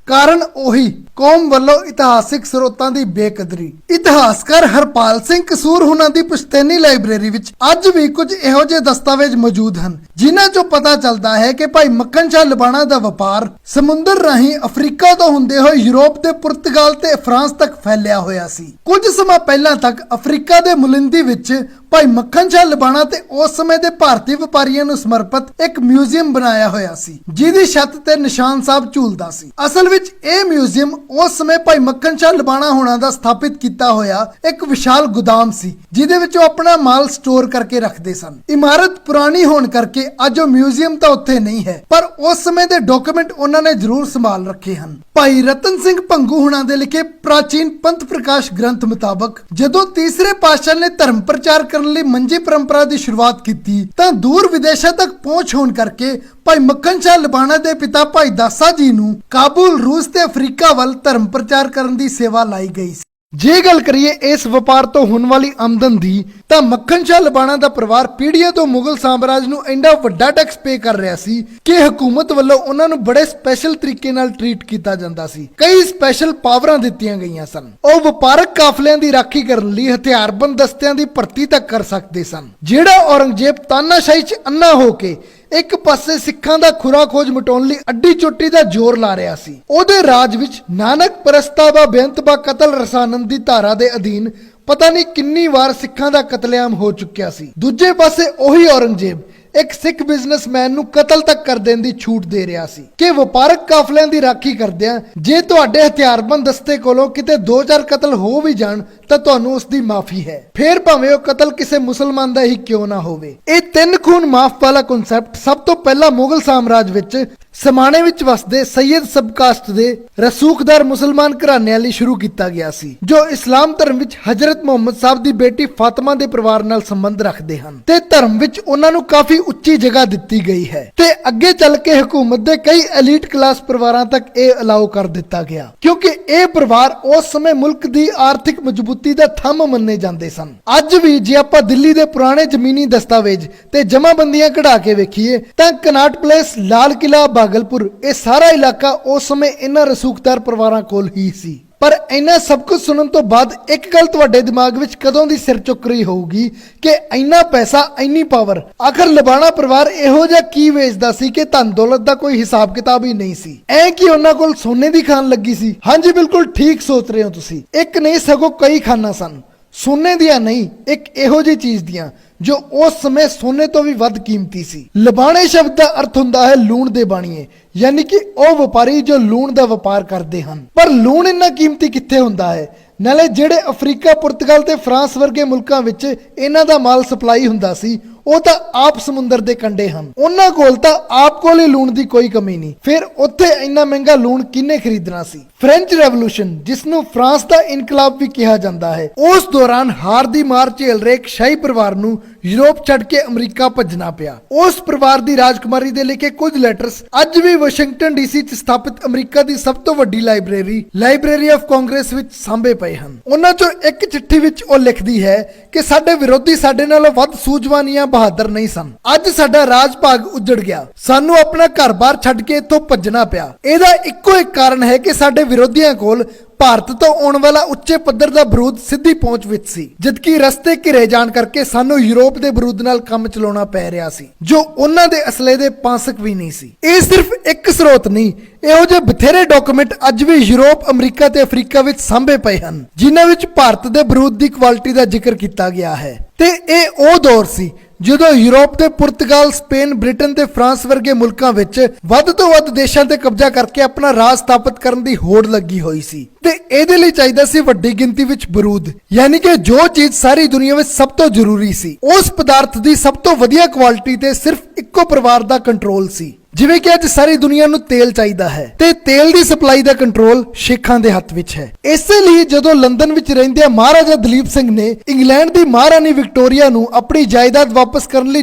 ਕਾਰਨ ਉਹੀ ਕੌਮ ਵੱਲੋਂ ਇਤਿਹਾਸਿਕ ਸਰੋਤਾਂ ਦੀ ਬੇਕਦਰੀ। ਇਤਿਹਾਸਕਾਰ ਹਰਪਾਲ ਸਿੰਘ ਕਸੂਰ ਹੁਣਾਂ ਦੀ ਪੁਸ਼ਤੈਨੀ ਲਾਇਬ੍ਰੇਰੀ ਵਿੱਚ ਅੱਜ ਵੀ ਕੁਝ ਇਹੋ ਜਿਹੇ ਦਸਤਾਵੇਜ਼ ਮੌਜੂਦ ਹਨ, ਜਿਨ੍ਹਾਂ ਚੋਂ ਪਤਾ ਚੱਲਦਾ ਹੈ ਕਿ ਭਾਈ ਮੱਖਣ ਸ਼ਾਹ ਲਬਾਣਾ ਦਾ ਵਪਾਰ ਸਮੁੰਦਰ ਰਾਹੀਂ ਅਫਰੀਕਾ ਤੋਂ ਹੁੰਦੇ ਹੋਏ ਯੂਰਪ ਤੇ ਪੁਰਤਗਾਲ ਤੇ ਫਰਾਂਸ ਤੱਕ ਫੈਲਿਆ ਹੋਇਆ ਸੀ। ਕੁਝ ਸਮਾਂ ਪਹਿਲਾਂ ਤੱਕ ਅਫਰੀਕਾ ਦੇ ਮੁਲਿੰਦੀ ਵਿੱਚ ਭਾਈ ਮੱਖਣ ਸ਼ਾਹ ਲਬਾਣਾ ਤੇ ਉਸ ਸਮੇਂ ਦੇ ਭਾਰਤੀ ਵਪਾਰੀਆਂ ਨੂੰ ਸਮਰਪਿਤ ਇੱਕ ਮਿਊਜ਼ੀਅਮ ਬਣਾਇਆ ਹੋਇਆ ਸੀ, ਜਿਹਦੀ ਛੱਤ ਤੇ ਨਿਸ਼ਾਨ ਸਾਹਿਬ ਝੂਲਦਾ ਸੀ। ਅਸਲ ਵਿੱਚ ਇਹ ਮਿਊਜ਼ੀਅਮ ਉਸ ਸਮੇਂ ਭਾਈ ਮੱਖਣ ਸ਼ਾਹ ਲਬਾਣਾ ਹੋਣਾ ਦਾ ਸਥਾਪਿਤ ਕੀਤਾ ਹੋਇਆ ਇੱਕ ਵਿਸ਼ਾਲ ਗੋਦਾਮ ਸੀ, ਜਿਹਦੇ ਵਿੱਚ ਉਹ ਆਪਣਾ ਮਾਲ ਸਟੋਰ ਕਰਕੇ ਰੱਖਦੇ ਸਨ। ਇਮਾਰਤ ਪੁਰਾਣੀ ਹੋਣ ਕਰਕੇ ਅੱਜ ਉਹ ਮਿਊਜ਼ੀਅਮ ਤਾਂ ਉੱਥੇ ਨਹੀਂ ਹੈ, ਪਰ ਉਸ ਸਮੇਂ ਦੇ ਡਾਕੂਮੈਂਟ ਉਹਨਾਂ ਨੇ ਜ਼ਰੂਰ ਸੰਭਾਲ ਰੱਖੇ ਹਨ। ਭਾਈ ਰਤਨ ਸਿੰਘ ਭੰਗੂ ਹੁਣਾਂ ਦੇ ਲਿਖੇ ਪ੍ਰਾਚੀਨ ਪੰਥ ਪ੍ਰਕਾਸ਼ ਗ੍ਰੰਥ ਮੁਤਾਬਕ ਜਦੋਂ ਤੀਸਰੇ ਪਾਤਸ਼ਾਹ ਨੇ ਧਰਮ ਪ੍ਰਚਾਰ ਕਰਨ ਲਈ ਮੰਜੀ ਪਰੰਪਰਾ ਦੀ ਸ਼ੁਰੂਆਤ ਕੀਤੀ, ਤਾਂ ਦੂਰ ਵਿਦੇਸ਼ਾਂ ਤੱਕ ਪਹੁੰਚ ਹੋਣ ਕਰਕੇ ਭਾਈ ਮੱਖਣ ਸ਼ਾਹ ਲਬਾਣਾ ਦੇ ਪਿਤਾ ਭਾਈ ਦਾਸਾ ਜੀ ਨੂੰ ਕਾਬੁਲ, ਰੂਸ ਤੇ ਅਫਰੀਕਾ ਵੱਲ ਧਰਮ ਪ੍ਰਚਾਰ ਕਰਨ ਦੀ ਸੇਵਾ ਲਾਈ ਗਈ ਸੀ। ਜੇ ਗੱਲ ਕਰੀਏ ਇਸ ਵਪਾਰ ਤੋਂ ਹੋਣ ਵਾਲੀ ਆਮਦਨ ਦੀ, ਤਾਂ ਮੱਖਣ ਸ਼ਾਹ ਲਬਾਣਾ ਦਾ ਪਰਿਵਾਰ ਪੀੜ੍ਹੀਆਂ ਤੋਂ ਮੁਗਲ ਸਾਮਰਾਜ ਨੂੰ ਇੰਨਾ ਵੱਡਾ ਟੈਕਸ ਪੇ ਕਰ ਰਿਹਾ ਸੀ ਕਿ ਹਕੂਮਤ ਵੱਲੋਂ ਉਹਨਾਂ ਨੂੰ ਬੜੇ ਸਪੈਸ਼ਲ ਤਰੀਕੇ ਨਾਲ ਟ੍ਰੀਟ ਕੀਤਾ ਜਾਂਦਾ ਸੀ। ਕਈ ਸਪੈਸ਼ਲ ਪਾਵਰਾਂ ਦਿੱਤੀਆਂ ਗਈਆਂ ਸਨ। ਉਹ ਵਪਾਰਕ ਕਾਫਲਿਆਂ ਦੀ ਰਾਖੀ ਕਰਨ ਲਈ ਹਥਿਆਰਬੰਦ ਦਸਤਿਆਂ ਦੀ ਭਰਤੀ ਤੱਕ ਕਰ ਸਕਦੇ ਸਨ। ਜਿਹੜਾ ਔਰੰਗਜ਼ੇਬ ਤਾਨਾਸ਼ਾਹੀ 'ਚ ਅੰਨਾ ਹੋ ਕੇ ਇੱਕ ਪਾਸੇ ਸਿੱਖਾਂ ਦਾ ਖੁਰਾ ਖੋਜ ਮਿਟਾਉਣ ਲਈ ਅੱਡੀ ਚੋਟੀ ਦਾ ਜ਼ੋਰ ਲਾ ਰਿਹਾ ਸੀ, ਉਹਦੇ ਰਾਜ ਵਿੱਚ ਨਾਨਕ ਪ੍ਰਸਤਾਵਾ ਬੇਅੰਤ ਬਾ ਕਤਲ ਰਸਾਨੰਦ ਦੀ ਧਾਰਾ ਦੇ ਅਧੀਨ ਪਤਾ ਨਹੀਂ ਕਿੰਨੀ ਵਾਰ ਸਿੱਖਾਂ ਦਾ ਕਤਲੇਆਮ ਹੋ ਚੁੱਕਿਆ ਸੀ। ਦੂਜੇ ਪਾਸੇ ਉਹੀ ਔਰੰਗਜ਼ੇਬ ਇੱਕ ਸਿੱਖ ਬਿਜ਼ਨਸਮੈਨ ਨੂੰ ਕਤਲ ਤੱਕ ਕਰ ਦੇਣ ਦੀ ਛੂਟ ਦੇ ਰਿਹਾ ਸੀ ਕਿ ਵਪਾਰਕ ਕਾਫਲਿਆਂ ਦੀ ਰਾਖੀ ਕਰਦਿਆਂ ਜੇ ਤੁਹਾਡੇ ਹਥਿਆਰਬੰਦ ਦਸਤੇ ਕੋਲੋਂ ਕਿਤੇ 2-4 ਕਤਲ ਹੋ ਵੀ ਜਾਣ ਤਾਂ ਤੁਹਾਨੂੰ ਉਸ ਦੀ ਮਾਫੀ ਹੈ, ਫੇਰ ਭਾਵੇਂ ਉਹ ਕਤਲ ਕਿਸੇ ਮੁਸਲਮਾਨ ਦਾ ਹੀ ਕਿਉਂ ਨਾ ਹੋਵੇ। ਇਹ 3 ਖੂਨ ਮਾਫ ਵਾਲਾ ਕਨਸੈਪਟ ਸਭ ਤੋਂ ਪਹਿਲਾਂ ਮੁਗਲ ਸਾਮਰਾਜ ਵਿੱਚ ਸਮਾਣੇ ਵਿੱਚ ਵਸਦੇ ਸੈਯਦ ਸਬਕਾਸਟ ਦੇ ਰਸੂਖਦਾਰ ਮੁਸਲਮਾਨ ਘਰਾਣਿਆਂ ਲਈ ਸ਼ੁਰੂ ਕੀਤਾ ਗਿਆ ਸੀ, ਜੋ ਇਸਲਾਮ ਧਰਮ ਵਿੱਚ ਹਜ਼ਰਤ ਮੁਹੰਮਦ ਸਾਹਿਬ ਦੀ ਬੇਟੀ ਫਾਤਿਮਾ ਦੇ ਪਰਿਵਾਰ ਨਾਲ ਸੰਬੰਧ ਰੱਖਦੇ ਹਨ ਤੇ ਧਰਮ ਵਿੱਚ ਉਹਨਾਂ ਨੂੰ ਕਾਫੀ ਉੱਚੀ ਜਗ੍ਹਾ ਦਿੱਤੀ ਗਈ ਹੈ। ਤੇ ਅੱਗੇ ਚੱਲ ਕੇ ਹਕੂਮਤ ਦੇ ਕਈ ਐਲੀਟ ਕਲਾਸ ਪਰਿਵਾਰਾਂ ਤੱਕ ਇਹ ਅਲਾਉ ਕਰ ਦਿੱਤਾ ਗਿਆ, ਕਿਉਂਕਿ ਇਹ ਪਰਿਵਾਰ ਉਸ ਸਮੇਂ ਮੁਲਕ ਦੀ ਆਰਥਿਕ ਮਜ਼ਬੂਤੀ ਦਾ ਥੰਮ ਮੰਨੇ ਜਾਂਦੇ ਸਨ। ਅੱਜ ਵੀ ਜੇ ਆਪਾਂ ਦਿੱਲੀ ਦੇ ਪੁਰਾਣੇ ਜ਼ਮੀਨੀ ਦਸਤਾਵੇਜ਼ ਤੇ ਜਮਾਬੰਦੀਆਂ ਕਢਾ ਕੇ ਵੇਖੀਏ ਤਾਂ ਕਨਾਟ ਪਲੇਸ, ਲਾਲ ਕਿਲਾ, ਭਾਗਲਪੁਰ, ਇਹ ਸਾਰਾ ਇਲਾਕਾ ਉਸ ਸਮੇਂ ਇਹਨਾਂ ਰਸੂਖਦਾਰ ਪਰਿਵਾਰਾਂ ਕੋਲ ਹੀ ਸੀ। ਪਰ ਇੰਨਾ ਸਭ ਕੁਝ ਸੁਣਨ ਤੋਂ ਬਾਅਦ ਇੱਕ ਗੱਲ ਤੁਹਾਡੇ ਦਿਮਾਗ ਵਿੱਚ ਕਦੋਂ ਦੀ ਸਿਰ ਚੁੱਕ ਰਹੀ ਹੋਊਗੀ ਕਿ ਇੰਨਾ ਪੈਸਾ, ਇੰਨੀ ਪਾਵਰ, ਆਖਰ ਲਬਾਣਾ ਪਰਿਵਾਰ ਇਹੋ ਜਿਹਾ ਕੀ ਵੇਚਦਾ ਸੀ ਕਿ ਧਨ ਦੌਲਤ ਦਾ ਕੋਈ ਹਿਸਾਬ ਕਿਤਾਬ ਹੀ ਨਹੀਂ ਸੀ। ਐ ਕਿ ਉਹਨਾਂ ਕੋਲ ਸੋਨੇ ਦੀ ਖਾਨ ਲੱਗੀ ਸੀ? ਹਾਂਜੀ, ਬਿਲਕੁਲ ਠੀਕ ਸੋਚ ਰਹੇ ਹੋ ਤੁਸੀਂ। ਇੱਕ ਨਹੀਂ ਸਗੋਂ ਕਈ ਖਾਨਾਂ ਸਨ, ਸੋਨੇ ਦੀਆਂ ਨਹੀਂ, ਇੱਕ ਇਹੋ ਜਿਹੀ ਚੀਜ਼ ਦੀਆਂ ਜੋ ਉਸ ਸਮੇਂ ਸੋਨੇ ਤੋਂ ਵੀ ਵੱਧ ਕੀਮਤੀ ਸੀ। ਲਬਾਣੇ ਸ਼ਬਦ ਦਾ ਅਰਥ ਹੁੰਦਾ ਹੈ ਲੂਣ ਦੇ ਬਾਣੀਏ, ਯਾਨੀ ਕਿ ਉਹ ਵਪਾਰੀ ਜੋ ਲੂਣ ਦਾ ਵਪਾਰ ਕਰਦੇ ਹਨ। ਪਰ ਲੂਣ ਇੰਨਾ ਕੀਮਤੀ ਕਿੱਥੇ ਹੁੰਦਾ ਹੈ? ਨਾਲੇ ਜਿਹੜੇ ਅਫਰੀਕਾ, ਪੁਰਤਗਾਲ ਤੇ ਫਰਾਂਸ ਵਰਗੇ ਮੁਲਕਾਂ ਵਿੱਚ ਇਹਨਾਂ ਦਾ ਮਾਲ ਸਪਲਾਈ ਹੁੰਦਾ ਸੀ, ਉਹ ਤਾਂ ਆਪ ਸਮੁੰਦਰ ਦੇ ਕੰਢੇ ਹਨ। ਉਹਨਾਂ ਕੋਲ ਤਾਂ ਆਪ ਕੋਲ ਹੀ ਲੂਣ ਦੀ ਕੋਈ ਕਮੀ ਨਹੀਂ, ਫਿਰ ਉੱਥੇ ਇੰਨਾ ਮਹਿੰਗਾ ਲੂਣ ਕਿਹਨੇ ਖਰੀਦਣਾ ਸੀ? ਫ੍ਰੈਂਚ ਰੈਵੋਲੂਸ਼ਨ, ਜਿਸ ਨੂੰ ਫਰਾਂਸ ਦਾ ਇਨਕਲਾਬ ਵੀ ਕਿਹਾ ਜਾਂਦਾ ਹੈ, ਉਸ ਦੌਰਾਨ ਹਾਰ ਦੀ ਮਾਰ ਝੇਲ ਰਹੇ ਇੱਕ ਸ਼ਾਹੀ ਪਰਿਵਾਰ ਨੂੰ ਯੂਰਪ ਛੱਡ ਕੇ ਅਮਰੀਕਾ ਭੱਜਣਾ ਪਿਆ। ਉਸ ਪਰਿਵਾਰ ਦੀ ਰਾਜਕੁਮਾਰੀ ਦੇ ਲਿਖੇ ਕੁਝ ਲੈਟਰਸ ਅੱਜ ਵੀ ਵਾਸ਼ਿੰਗਟਨ ਡੀਸੀ 'ਚ ਸਥਾਪਿਤ ਅਮਰੀਕਾ ਦੀ ਸਭ ਤੋਂ ਵੱਡੀ ਲਾਇਬ੍ਰੇਰੀ ਆਫ ਕਾਂਗਰਸ ਵਿੱਚ ਸਾਂਭੇ ਪਏ ਹਨ। ਉਹਨਾਂ ਚੋਂ ਇੱਕ ਚਿੱਠੀ ਵਿੱਚ ਉਹ ਲਿਖਦੀ ਹੈ ਕਿ ਸਾਡੇ ਵਿਰੋਧੀ ਸਾਡੇ ਨਾਲੋਂ ਵੱਧ ਸੂਝਵਾਨ ਜਾਂ ਬਹਾਦਰ ਨਹੀਂ ਸਨ। ਅੱਜ ਸਾਡਾ ਰਾਜ ਭਾਗ ਉਜੜ ਗਿਆ, ਸਾਨੂੰ ਆਪਣਾ ਘਰ-ਬਾਰ ਛੱਡ ਕੇ ਇੱਥੋਂ ਭੱਜਣਾ ਪਿਆ। ਇਹਦਾ ਇੱਕੋ ਇੱਕ ਕਾਰਨ ਹੈ ਕਿ ਸਾਡੇ ਵਿਰੋਧੀਆਂ ਕੋਲ ਭਾਰਤ ਤੋਂ ਆਉਣ ਵਾਲਾ ਉੱਚੇ ਪੱਧਰ ਦਾ ਬਰੂਦ ਸਿੱਧੀ ਪਹੁੰਚ ਵਿੱਚ ਸੀ, ਜਦਕਿ ਰਸਤੇ ਘਿਰੇ ਜਾਣ ਕਰਕੇ ਸਾਨੂੰ ਯੂਰਪ ਦੇ ਬਰੂਦ ਨਾਲ ਕੰਮ ਚਲਾਉਣਾ ਪੈ ਰਿਹਾ ਸੀ, ਜੋ ਉਹਨਾਂ ਦੇ ਅਸਲੇ ਦੇ ਪਾਸਕ ਵੀ ਨਹੀਂ ਸੀ। ਇਹ ਸਿਰਫ ਇੱਕ ਸਰੋਤ ਨਹੀਂ, ਇਹੋ ਜਿਹੇ ਬਥੇਰੇ ਡਾਕੂਮੈਂਟ ਅੱਜ ਵੀ ਯੂਰਪ, ਅਮਰੀਕਾ ਤੇ ਅਫਰੀਕਾ ਵਿੱਚ ਸਾਂਭੇ ਪਏ ਹਨ, ਜਿਨ੍ਹਾਂ ਵਿੱਚ ਭਾਰਤ ਦੇ ਬਰੂਦ ਦੀ ਕੁਆਲਿਟੀ ਦਾ ਜ਼ਿਕਰ ਕੀਤਾ ਗਿਆ ਹੈ। ਤੇ ਇਹ ਉਹ ਦੌਰ ਸੀ ਜਦੋਂ ਯੂਰਪ ਦੇ ਪੁਰਤਗਾਲ, ਸਪੇਨ, ਬ੍ਰਿਟਨ ਤੇ ਫਰਾਂਸ ਵਰਗੇ ਮੁਲਕਾਂ ਵਿੱਚ ਵੱਧ ਤੋਂ ਵੱਧ ਦੇਸ਼ਾਂ ਤੇ ਕਬਜ਼ਾ ਕਰਕੇ ਆਪਣਾ ਰਾਜ ਸਥਾਪਿਤ ਕਰਨ ਦੀ ਹੋੜ ਲੱਗੀ ਹੋਈ ਸੀ, ਤੇ ਇਹਦੇ ਲਈ ਚਾਹੀਦਾ ਸੀ ਵੱਡੀ ਗਿਣਤੀ ਵਿੱਚ ਬਰੂਦ, ਯਾਨੀ ਕਿ ਜੋ ਚੀਜ਼ ਸਾਰੀ ਦੁਨੀਆ ਵਿੱਚ ਸਭ ਤੋਂ ਜ਼ਰੂਰੀ ਸੀ, ਉਸ ਪਦਾਰਥ ਦੀ ਸਭ ਤੋਂ ਵਧੀਆ ਕੁਆਲਿਟੀ ਤੇ ਸਿਰਫ ਇੱਕੋ ਪਰਿਵਾਰ ਦਾ ਕੰਟਰੋਲ ਸੀ। ਜਿਵੇਂ ਕਿ ਅੱਜ ਸਾਰੀ ਦੁਨੀਆ ਨੂੰ ਤੇਲ ਚਾਹੀਦਾ ਹੈ ਤੇ ਤੇਲ ਦੀ ਸਪਲਾਈ ਦਾ ਕੰਟਰੋਲ ਸ਼ੇਖਾਂ ਦੇ ਹੱਥ ਵਿੱਚ ਹੈ। ਇਸੇ ਲਈ ਜਦੋਂ ਲੰਡਨ ਵਿੱਚ ਰਹਿੰਦੇ ਮਹਾਰਾਜਾ ਦਲੀਪ ਸਿੰਘ ਨੇ ਇੰਗਲੈਂਡ ਦੀ ਮਹਾਰਾਣੀ ਵਿਕਟੋਰੀਆ ਨੂੰ ਆਪਣੀ ਜਾਇਦਾਦ ਵਾਪਸ ਕਰਨ ਲਈ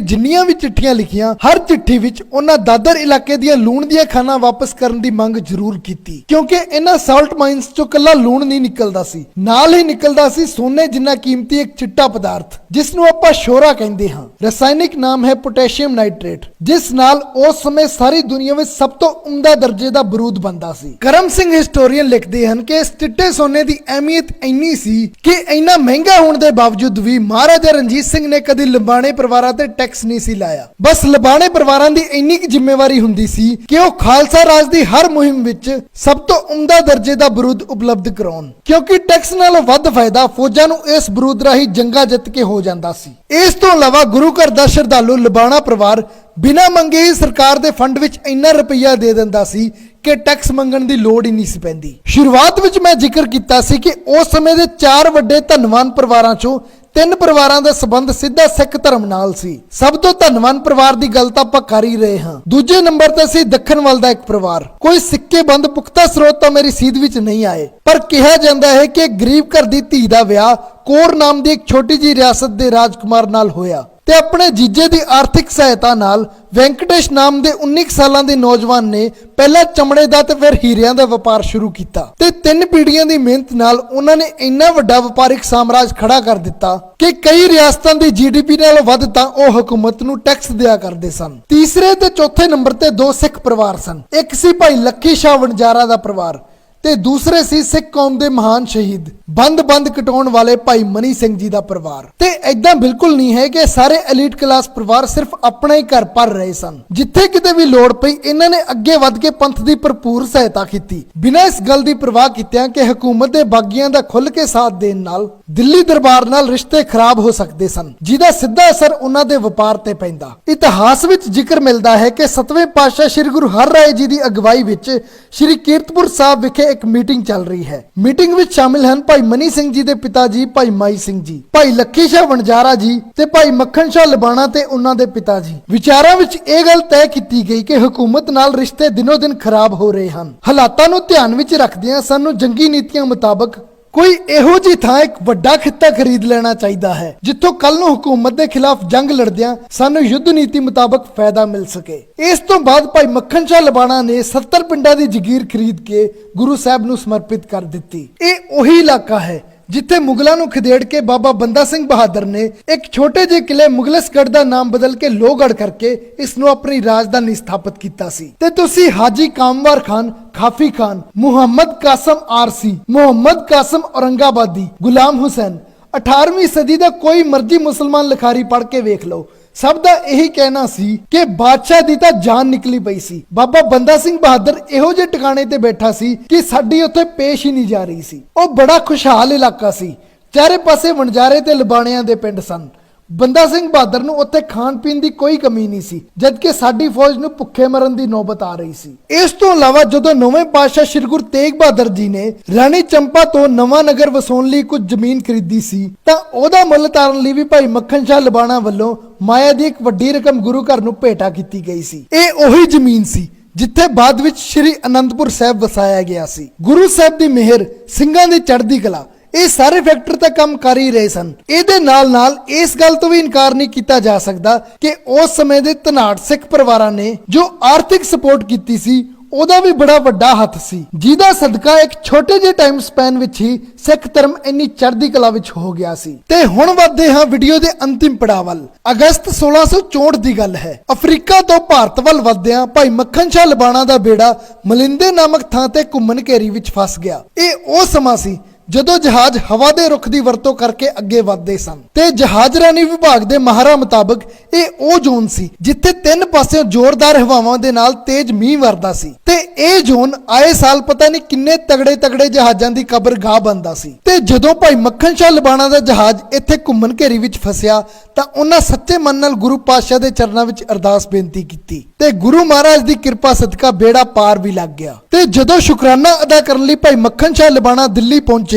ਜਿੰਨੀਆਂ ਵੀ ਚਿੱਠੀਆਂ ਲਿਖੀਆਂ, ਹਰ ਚਿੱਠੀ ਵਿੱਚ ਉਹਨਾਂ ਦਾਦਰ ਇਲਾਕੇ ਦੀਆਂ ਲੂਣ ਦੀਆਂ ਖਾਨਾਂ ਵਾਪਸ ਕਰਨ ਦੀ ਮੰਗ ਜ਼ਰੂਰ ਕੀਤੀ, ਕਿਉਂਕਿ ਇਹਨਾਂ ਸਾਲਟ ਮਾਈਨਸ ਚੋਂ ਕੱਲਾ ਲੂਣ ਨਹੀਂ ਨਿਕਲਦਾ ਸੀ, ਨਾਲ ਹੀ ਨਿਕਲਦਾ ਸੀ ਸੋਨੇ ਜਿੰਨਾ ਕੀਮਤੀ ਇੱਕ ਚਿੱਟਾ ਪਦਾਰਥ, ਜਿਸ ਨੂੰ ਆਪਾਂ ਸ਼ੋਰਾ ਕਹਿੰਦੇ ਹਾਂ। ਰਸਾਇਣਿਕ ਨਾਮ ਹੈ ਪੋਟਾਸ਼ੀਅਮ ਨਾਈਟ੍ਰੇਟ, ਜਿਸ ਨਾਲ ਉਸ ਸਮੇਂ ਸਾਰੀ ਦੁਨੀਆ ਵਿੱਚ ਸਭ ਤੋਂ ਉਮਦਾ ਦਰਜੇ ਦਾ ਬਰੂਦ ਬਣਦਾ ਸੀ। ਕਰਮ ਸਿੰਘ ਹਿਸਟੋਰੀਅਨ ਲਿਖਦੇ ਹਨ ਕਿ ਇਸ ਚਿੱਟੇ ਸੋਨੇ ਦੀ ਅਹਿਮੀਅਤ ਇੰਨੀ ਸੀ ਕਿ ਇੰਨਾ ਮਹਿੰਗਾ ਹੋਣ ਦੇ ਬਾਵਜੂਦ ਵੀ ਮਹਾਰਾਜਾ ਰਣਜੀਤ ਸਿੰਘ ਨੇ ਕਦੀ ਲਬਾਣੇ ਪਰਿਵਾਰਾਂ ਤੇ ਟੈਕਸ ਨਹੀਂ ਸੀ ਲਾਇਆ। ਬਸ ਲਬਾਣੇ ਪਰਿਵਾਰਾਂ ਦੀ ਇੰਨੀ ਕੁ ਜ਼ਿੰਮੇਵਾਰੀ ਹੁੰਦੀ ਸੀ ਕਿ ਉਹ ਖਾਲਸਾ ਰਾਜ ਦੀ ਹਰ ਮੁਹਿੰਮ ਵਿੱਚ ਸਭ ਤੋਂ ਉਮਦਾ ਦਰਜੇ ਦਾ ਬਰੂਦ ਉਪਲਬਧ ਕਰਾਉਣ, ਕਿਉਂਕਿ ਟੈਕਸ ਨਾਲੋਂ ਵੱਧ ਫਾਇਦਾ ਫੌਜਾਂ ਨੂੰ ਇਸ ਬਰੂਦ ਰਾਹੀਂ ਜੰਗਾਂ ਜਿੱਤ ਕੇ ਹੋ ਜਾਂਦਾ ਸੀ। ਇਸ ਤੋਂ ਇਲਾਵਾ ਗੁਰੂ ਘਰ ਦਾ ਸ਼ਰਧਾਲੂ ਲਬਾਣਾ ਪਰਿਵਾਰ ਬਿਨਾਂ ਮੰਗੇ ਹੀ ਸਰਕਾਰ ਦੇ ਫੰਡ ਵਿੱਚ ਇੰਨਾ ਰੁਪਈਆ ਦੇ ਦਿੰਦਾ ਸੀ ਕਿ ਟੈਕਸ ਮੰਗਣ ਦੀ ਲੋੜ ਹੀ ਨਹੀਂ ਸੀ ਪੈਂਦੀ। ਸ਼ੁਰੂਆਤ ਵਿੱਚ ਮੈਂ ਜ਼ਿਕਰ ਕੀਤਾ ਸੀ ਕਿ ਉਸ ਸਮੇਂ ਦੇ 4 ਵੱਡੇ ਧਨਵਾਨ ਪਰਿਵਾਰਾਂ ਚੋਂ 3 ਪਰਿਵਾਰਾਂ ਦਾ ਸੰਬੰਧ ਸਿੱਧਾ ਸਿੱਖ ਧਰਮ ਨਾਲ ਸੀ। ਸਭ ਤੋਂ ਧਨਵਾਨ ਪਰਿਵਾਰ ਦੀ ਗੱਲ ਤਾਂ ਆਪਾਂ ਕਰ ਹੀ ਰਹੇ ਹਾਂ। ਦੂਜੇ ਨੰਬਰ ਤੇ ਸੀ ਦੱਖਣ ਵੱਲ ਦਾ ਇੱਕ ਪਰਿਵਾਰ। ਕੋਈ ਸਿੱਕੇ ਬੰਦ ਪੁਖਤਾ ਸਰੋਤ ਤਾਂ ਮੇਰੀ ਸੀਧ ਵਿੱਚ ਨਹੀਂ ਆਏ, ਪਰ ਕਿਹਾ ਜਾਂਦਾ ਹੈ ਕਿ ਗਰੀਬ ਘਰ ਦੀ ਧੀ ਦਾ ਵਿਆਹ ਕੋਰ ਨਾਮ ਦੀ ਇੱਕ ਛੋਟੀ ਜਿਹੀ ਰਿਆਸਤ ਦੇ ਰਾਜਕੁਮਾਰ ਨਾਲ ਹੋਇਆ ਤੇ ਆਪਣੇ ਜੀਜੇ ਦੀ ਆਰਥਿਕ ਸਹਾਇਤਾ ਨਾਲ ਵੈਂਕਟੇਸ਼ ਨਾਮ ਦੇ 19 ਸਾਲਾਂ ਦੇ ਨੌਜਵਾਨ ਨੇ ਪਹਿਲਾਂ ਚਮੜੇ ਦਾ ਤੇ ਫਿਰ ਹੀਰਿਆਂ ਦਾ ਵਪਾਰ ਸ਼ੁਰੂ ਕੀਤਾ ਤੇ 3 ਪੀੜ੍ਹੀਆਂ ਦੀ ਮਿਹਨਤ ਨਾਲ ਉਹਨਾਂ ਨੇ ਇੰਨਾ ਵੱਡਾ ਵਪਾਰਿਕ ਸਾਮਰਾਜ ਖੜਾ ਕਰ ਦਿੱਤਾ ਕਿ ਕਈ ਰਿਆਸਤਾਂ ਦੀ ਜੀਡੀਪੀ ਨਾਲੋਂ ਵੱਧ ਤਾਂ ਉਹ ਹਕੂਮਤ ਨੂੰ ਟੈਕਸ ਦਿਆ ਕਰਦੇ ਸਨ। ਤੀਸਰੇ ਤੇ ਚੌਥੇ ਨੰਬਰ ਤੇ 2 ਸਿੱਖ ਪਰਿਵਾਰ ਸਨ। ਇੱਕ ਸੀ ਭਾਈ ਲੱਖੀ ਸ਼ਾਹ ਵਣਜਾਰਾ ਦਾ ਪਰਿਵਾਰ ਤੇ ਦੂਸਰੇ ਸੀ ਸਿੱਖ ਕੌਮ ਦੇ ਮਹਾਨ ਸ਼ਹੀਦ ਬੰਦ ਕਟਾਉਣ ਵਾਲੇ ਭਾਈ ਮਨੀ ਸਿੰਘ ਜੀ ਦਾ ਪਰਿਵਾਰ। ਤੇ ਐਦਾਂ ਬਿਲਕੁਲ ਨਹੀਂ ਹੈ ਕਿ ਸਾਰੇ ਐਲੀਟ ਕਲਾਸ ਪਰਿਵਾਰ ਸਿਰਫ ਆਪਣਾ ਹੀ ਘਰ ਭਰ ਰਹੇ ਸਨ। ਜਿੱਥੇ ਕਿਤੇ ਵੀ ਲੋੜ ਪਈ ਇਹਨਾਂ ਨੇ ਅੱਗੇ ਵੱਧ ਕੇ ਪੰਥ ਦੀ ਭਰਪੂਰ ਸਹਾਇਤਾ ਕੀਤੀ, ਬਿਨਾਂ ਇਸ ਗੱਲ ਦੀ ਪਰਵਾਹ ਕੀਤਿਆਂ ਕਿ ਹਕੂਮਤ ਦੇ ਬਾਗੀਆਂ ਦਾ ਖੁੱਲ੍ਹ ਕੇ ਸਾਥ ਦੇਣ ਨਾਲ ਦਿੱਲੀ ਦਰਬਾਰ ਨਾਲ ਰਿਸ਼ਤੇ ਖਰਾਬ ਹੋ ਸਕਦੇ ਸਨ, ਜਿਹਦਾ ਸਿੱਧਾ ਅਸਰ ਉਹਨਾਂ ਦੇ ਵਪਾਰ ਤੇ ਪੈਂਦਾ। ਇਤਿਹਾਸ ਵਿੱਚ ਜ਼ਿਕਰ ਮਿਲਦਾ ਹੈ ਕਿ 7ਵੇਂ ਪਾਤਸ਼ਾਹ ਸ੍ਰੀ ਗੁਰੂ ਹਰਿਰਾਏ ਜੀ ਦੀ ਅਗਵਾਈ ਵਿੱਚ ਸ੍ਰੀ ਕੀਰਤਪੁਰ ਸਾਹਿਬ ਵਿਖੇ ਇੱਕ ਮੀਟਿੰਗ ਚੱਲ ਰਹੀ ਹੈ। ਮੀਟਿੰਗ ਵਿੱਚ ਸ਼ਾਮਿਲ ਹਨ ਭਾਈ ਮਨੀ ਸਿੰਘ ਜੀ ਦੇ ਪਿਤਾ ਜੀ ਭਾਈ ਮਾਈ ਸਿੰਘ ਜੀ, ਭਾਈ ਲੱਖੀ ਸ਼ਾਹ ਵਣਜਾਰਾ ਜੀ ਤੇ ਭਾਈ ਮੱਖਣ ਸ਼ਾਹ ਲਬਾਣਾ ਤੇ ਉਹਨਾਂ ਦੇ ਪਿਤਾ ਜੀ। ਵਿਚਾਰਾਂ ਵਿੱਚ ਇਹ ਗੱਲ ਤੈਅ ਕੀਤੀ ਗਈ ਕਿ ਹਕੂਮਤ ਨਾਲ ਰਿਸ਼ਤੇ ਦਿਨੋ ਦਿਨ ਖਰਾਬ ਹੋ ਰਹੇ ਹਨ। ਹਾਲਾਤਾਂ ਨੂੰ ਧਿਆਨ ਵਿੱਚ ਰੱਖਦਿਆਂ ਸਾਨੂੰ ਜੰਗੀ ਨੀਤੀਆਂ ਮੁਤਾਬਕ ਕੋਈ ਇਹੋ ਜਿਹੀ ਥਾਂ ਇੱਕ ਵੱਡਾ ਖਿੱਤਾ ਖਰੀਦ ਲੈਣਾ ਚਾਹੀਦਾ ਹੈ ਜਿੱਥੋਂ ਕੱਲ ਨੂੰ ਹਕੂਮਤ ਦੇ ਖਿਲਾਫ ਜੰਗ ਲੜਦਿਆਂ ਸਾਨੂੰ ਯੁੱਧ ਨੀਤੀ ਮੁਤਾਬਕ ਫਾਇਦਾ ਮਿਲ ਸਕੇ। ਇਸ ਤੋਂ ਬਾਅਦ ਭਾਈ ਮੱਖਣ ਸ਼ਾਹ ਲਬਾਣਾ ਨੇ 70 ਪਿੰਡਾਂ ਦੀ ਜ਼ਗੀਰ ਖਰੀਦ ਕੇ ਗੁਰੂ ਸਾਹਿਬ ਨੂੰ ਸਮਰਪਿਤ ਕਰ ਦਿੱਤੀ। ਇਹ ਉਹੀ ਇਲਾਕਾ ਹੈ ਜਿੱਥੇ ਮੁਗਲਾਂ ਨੂੰ ਖਦੇੜ ਕੇ ਬਾਬਾ ਬੰਦਾ ਸਿੰਘ ਬਹਾਦਰ ਨੇ ਇੱਕ ਛੋਟੇ ਜਿਹੇ ਕਿਲੇ ਮੁਗਲਸਗੜ੍ਹ ਦਾ ਨਾਮ ਬਦਲ ਕੇ ਲੋਹਗੜ੍ਹ ਕਰਕੇ ਇਸ ਨੂੰ ਆਪਣੀ ਰਾਜਧਾਨੀ ਸਥਾਪਿਤ ਕੀਤਾ ਸੀ। ਤੇ ਤੁਸੀਂ ਹਾਜੀ ਕਾਮਵਾਰ ਖਾਨ, ਖਾਫੀ ਖਾਨ, ਮੁਹੰਮਦ ਕਾਸਮ ਆਰਸੀ, ਮੁਹੰਮਦ ਕਾਸਮ ਔਰੰਗਾਬਾਦੀ, ਗੁਲਾਮ ਹੁਸੈਨ, 18ਵੀਂ ਸਦੀ ਦਾ ਕੋਈ ਮਰਜ਼ੀ ਮੁਸਲਮਾਨ ਲਿਖਾਰੀ ਪੜ੍ਹ ਕੇ ਵੇਖ ਲਓ, ਸਭ ਦਾ ਇਹੀ ਕਹਿਣਾ ਸੀ ਕਿ ਬਾਦਸ਼ਾਹ ਦੀ ਤਾਂ ਜਾਨ ਨਿਕਲੀ ਪਈ ਸੀ। ਬਾਬਾ ਬੰਦਾ ਸਿੰਘ ਬਹਾਦਰ ਇਹੋ ਜਿਹੇ ਟਿਕਾਣੇ ਤੇ ਬੈਠਾ ਸੀ ਕਿ ਸਾਡੀ ਉੱਥੇ ਪੇਸ਼ ਹੀ ਨਹੀਂ ਜਾ ਰਹੀ ਸੀ। ਉਹ ਬੜਾ ਖੁਸ਼ਹਾਲ ਇਲਾਕਾ ਸੀ, ਚਾਰੇ ਪਾਸੇ ਵਣਜਾਰੇ ਤੇ ਲਬਾਣਿਆਂ ਦੇ ਪਿੰਡ ਸਨ। ਬੰਦਾ ਸਿੰਘ ਬਹਾਦਰ ਨੂੰ ਉੱਥੇ ਖਾਣ ਪੀਣ ਦੀ ਕੋਈ ਕਮੀ ਨਹੀਂ ਸੀ, ਜਦਕਿ ਸਾਡੀ ਫੌਜ ਨੂੰ ਭੁੱਖੇ ਮਰਨ ਦੀ ਨੌਬਤ ਆ ਰਹੀ ਸੀ। ਇਸ ਤੋਂ ਇਲਾਵਾ ਜਦੋਂ 9ਵੇਂ ਪਾਤਸ਼ਾਹ ਸ੍ਰੀ ਗੁਰੂ ਤੇਗ ਬਹਾਦਰ ਜੀ ਨੇ ਰਾਣੀ ਚੰਪਾ ਤੋਂ ਨਵਾਂ ਨਗਰ ਵਸਾਉਣ ਲਈ ਕੁਝ ਜ਼ਮੀਨ ਖਰੀਦੀ ਸੀ ਤਾਂ ਉਹਦਾ ਮੁੱਲ ਤਾਰਨ ਲਈ ਵੀ ਭਾਈ ਮੱਖਣ ਸ਼ਾਹ ਲਬਾਣਾ ਵੱਲੋਂ ਮਾਇਆ ਦੀ ਇੱਕ ਵੱਡੀ ਰਕਮ ਗੁਰੂ ਘਰ ਨੂੰ ਭੇਟਾ ਕੀਤੀ ਗਈ ਸੀ। ਇਹ ਉਹੀ ਜ਼ਮੀਨ ਸੀ ਜਿੱਥੇ ਬਾਅਦ ਵਿੱਚ ਸ੍ਰੀ ਅਨੰਦਪੁਰ ਸਾਹਿਬ ਵਸਾਇਆ ਗਿਆ ਸੀ। ਗੁਰੂ ਸਾਹਿਬ ਦੀ ਮਿਹਰ, ਸਿੰਘਾਂ ਦੀ ਚੜ੍ਹਦੀ ਕਲਾ, ਇਹ ਸਾਰੇ ਫੈਕਟਰ ਤਾਂ ਕੰਮ ਕਰ ਹੀ ਰਹੇ ਸਨ। ਇਹਦੇ ਨਾਲ ਇਸ ਗੱਲ ਤੋਂ ਵੀ ਇਨਕਾਰ ਨਹੀਂ ਕੀਤਾ ਜਾ ਸਕਦਾ ਕਿ ਉਸ ਸਮੇਂ ਦੇ ਧਨਾੜ ਸਿੱਖ ਪਰਿਵਾਰਾਂ ਨੇ ਜੋ ਆਰਥਿਕ ਸਪੋਰਟ ਕੀਤੀ ਸੀ ਉਹਦਾ ਵੀ ਬੜਾ ਵੱਡਾ ਹੱਥ ਸੀ, ਜਿਹਦਾ ਸਦਕਾ ਇੱਕ ਛੋਟੇ ਜਿਹੇ ਟਾਈਮ ਸਪੈਨ ਵਿੱਚ ਹੀ ਸਿੱਖ ਧਰਮ ਇੰਨੀ ਚੜ੍ਹਦੀ ਕਲਾ ਵਿੱਚ ਹੋ ਗਿਆ ਸੀ। ਤੇ ਹੁਣ ਵੱਧਦੇ ਹਾਂ ਵੀਡੀਓ ਦੇ ਅੰਤਿਮ ਪੜਾਅ ਵੱਲ। ਅਗਸਤ 1664 ਦੀ ਗੱਲ ਹੈ। ਅਫਰੀਕਾ ਤੋਂ ਭਾਰਤ ਵੱਲ ਵੱਧਦਿਆਂ ਭਾਈ ਮੱਖਣ ਸ਼ਾਹ ਲਬਾਣਾ ਦਾ ਬੇੜਾ ਮਲਿੰਦੇ ਨਾਮਕ ਥਾਂ ਤੇ ਘੁੰਮਣ ਘੇਰੀ ਵਿੱਚ ਫਸ ਗਿਆ। ਇਹ ਉਹ ਸਮਾਂ ਸੀ ਜਦੋਂ ਜਹਾਜ਼ ਹਵਾ ਦੇ ਰੁਖ ਦੀ ਵਰਤੋਂ ਕਰਕੇ ਅੱਗੇ ਵਧਦੇ ਸਨ ਤੇ ਜਹਾਜ਼ਰਾਨੀ ਵਿਭਾਗ ਦੇ ਮਾਹਰਾਂ ਮੁਤਾਬਕ ਇਹ ਉਹ ਜ਼ੋਨ ਸੀ ਜਿੱਥੇ ਤਿੰਨ ਪਾਸਿਓਂ ਜ਼ੋਰਦਾਰ ਹਵਾਵਾਂ ਦੇ ਨਾਲ ਤੇਜ਼ ਮੀਂਹ ਵਰਦਾ ਸੀ ਤੇ ਇਹ ਜ਼ੋਨ ਆਏ ਸਾਲ ਪਤਾ ਨਹੀਂ ਕਿੰਨੇ ਤਗੜੇ ਜਹਾਜ਼ਾਂ ਦੀ ਕਬਰਗਾਹ ਬਣਦਾ ਸੀ। ਤੇ ਜਦੋਂ ਭਾਈ ਮੱਖਣ ਸ਼ਾਹ ਲਬਾਣਾ ਦਾ ਜਹਾਜ਼ ਇੱਥੇ ਘੁੰਮਣ ਘੇਰੀ ਵਿੱਚ ਫਸਿਆ ਤਾਂ ਉਹਨਾਂ ਸੱਚੇ ਮਨ ਨਾਲ ਗੁਰੂ ਪਾਤਸ਼ਾਹ ਦੇ ਚਰਨਾਂ ਵਿੱਚ ਅਰਦਾਸ ਬੇਨਤੀ ਕੀਤੀ ਤੇ ਗੁਰੂ ਮਹਾਰਾਜ ਦੀ ਕਿਰਪਾ ਸਦਕਾ ਬੇੜਾ ਪਾਰ ਵੀ ਲੱਗ ਗਿਆ। ਤੇ ਜਦੋਂ ਸ਼ੁਕਰਾਨਾ ਅਦਾ ਕਰਨ ਲਈ ਭਾਈ ਮੱਖਣ ਸ਼ਾਹ ਲਬਾਣਾ ਦਿੱਲੀ ਪਹੁੰਚੇ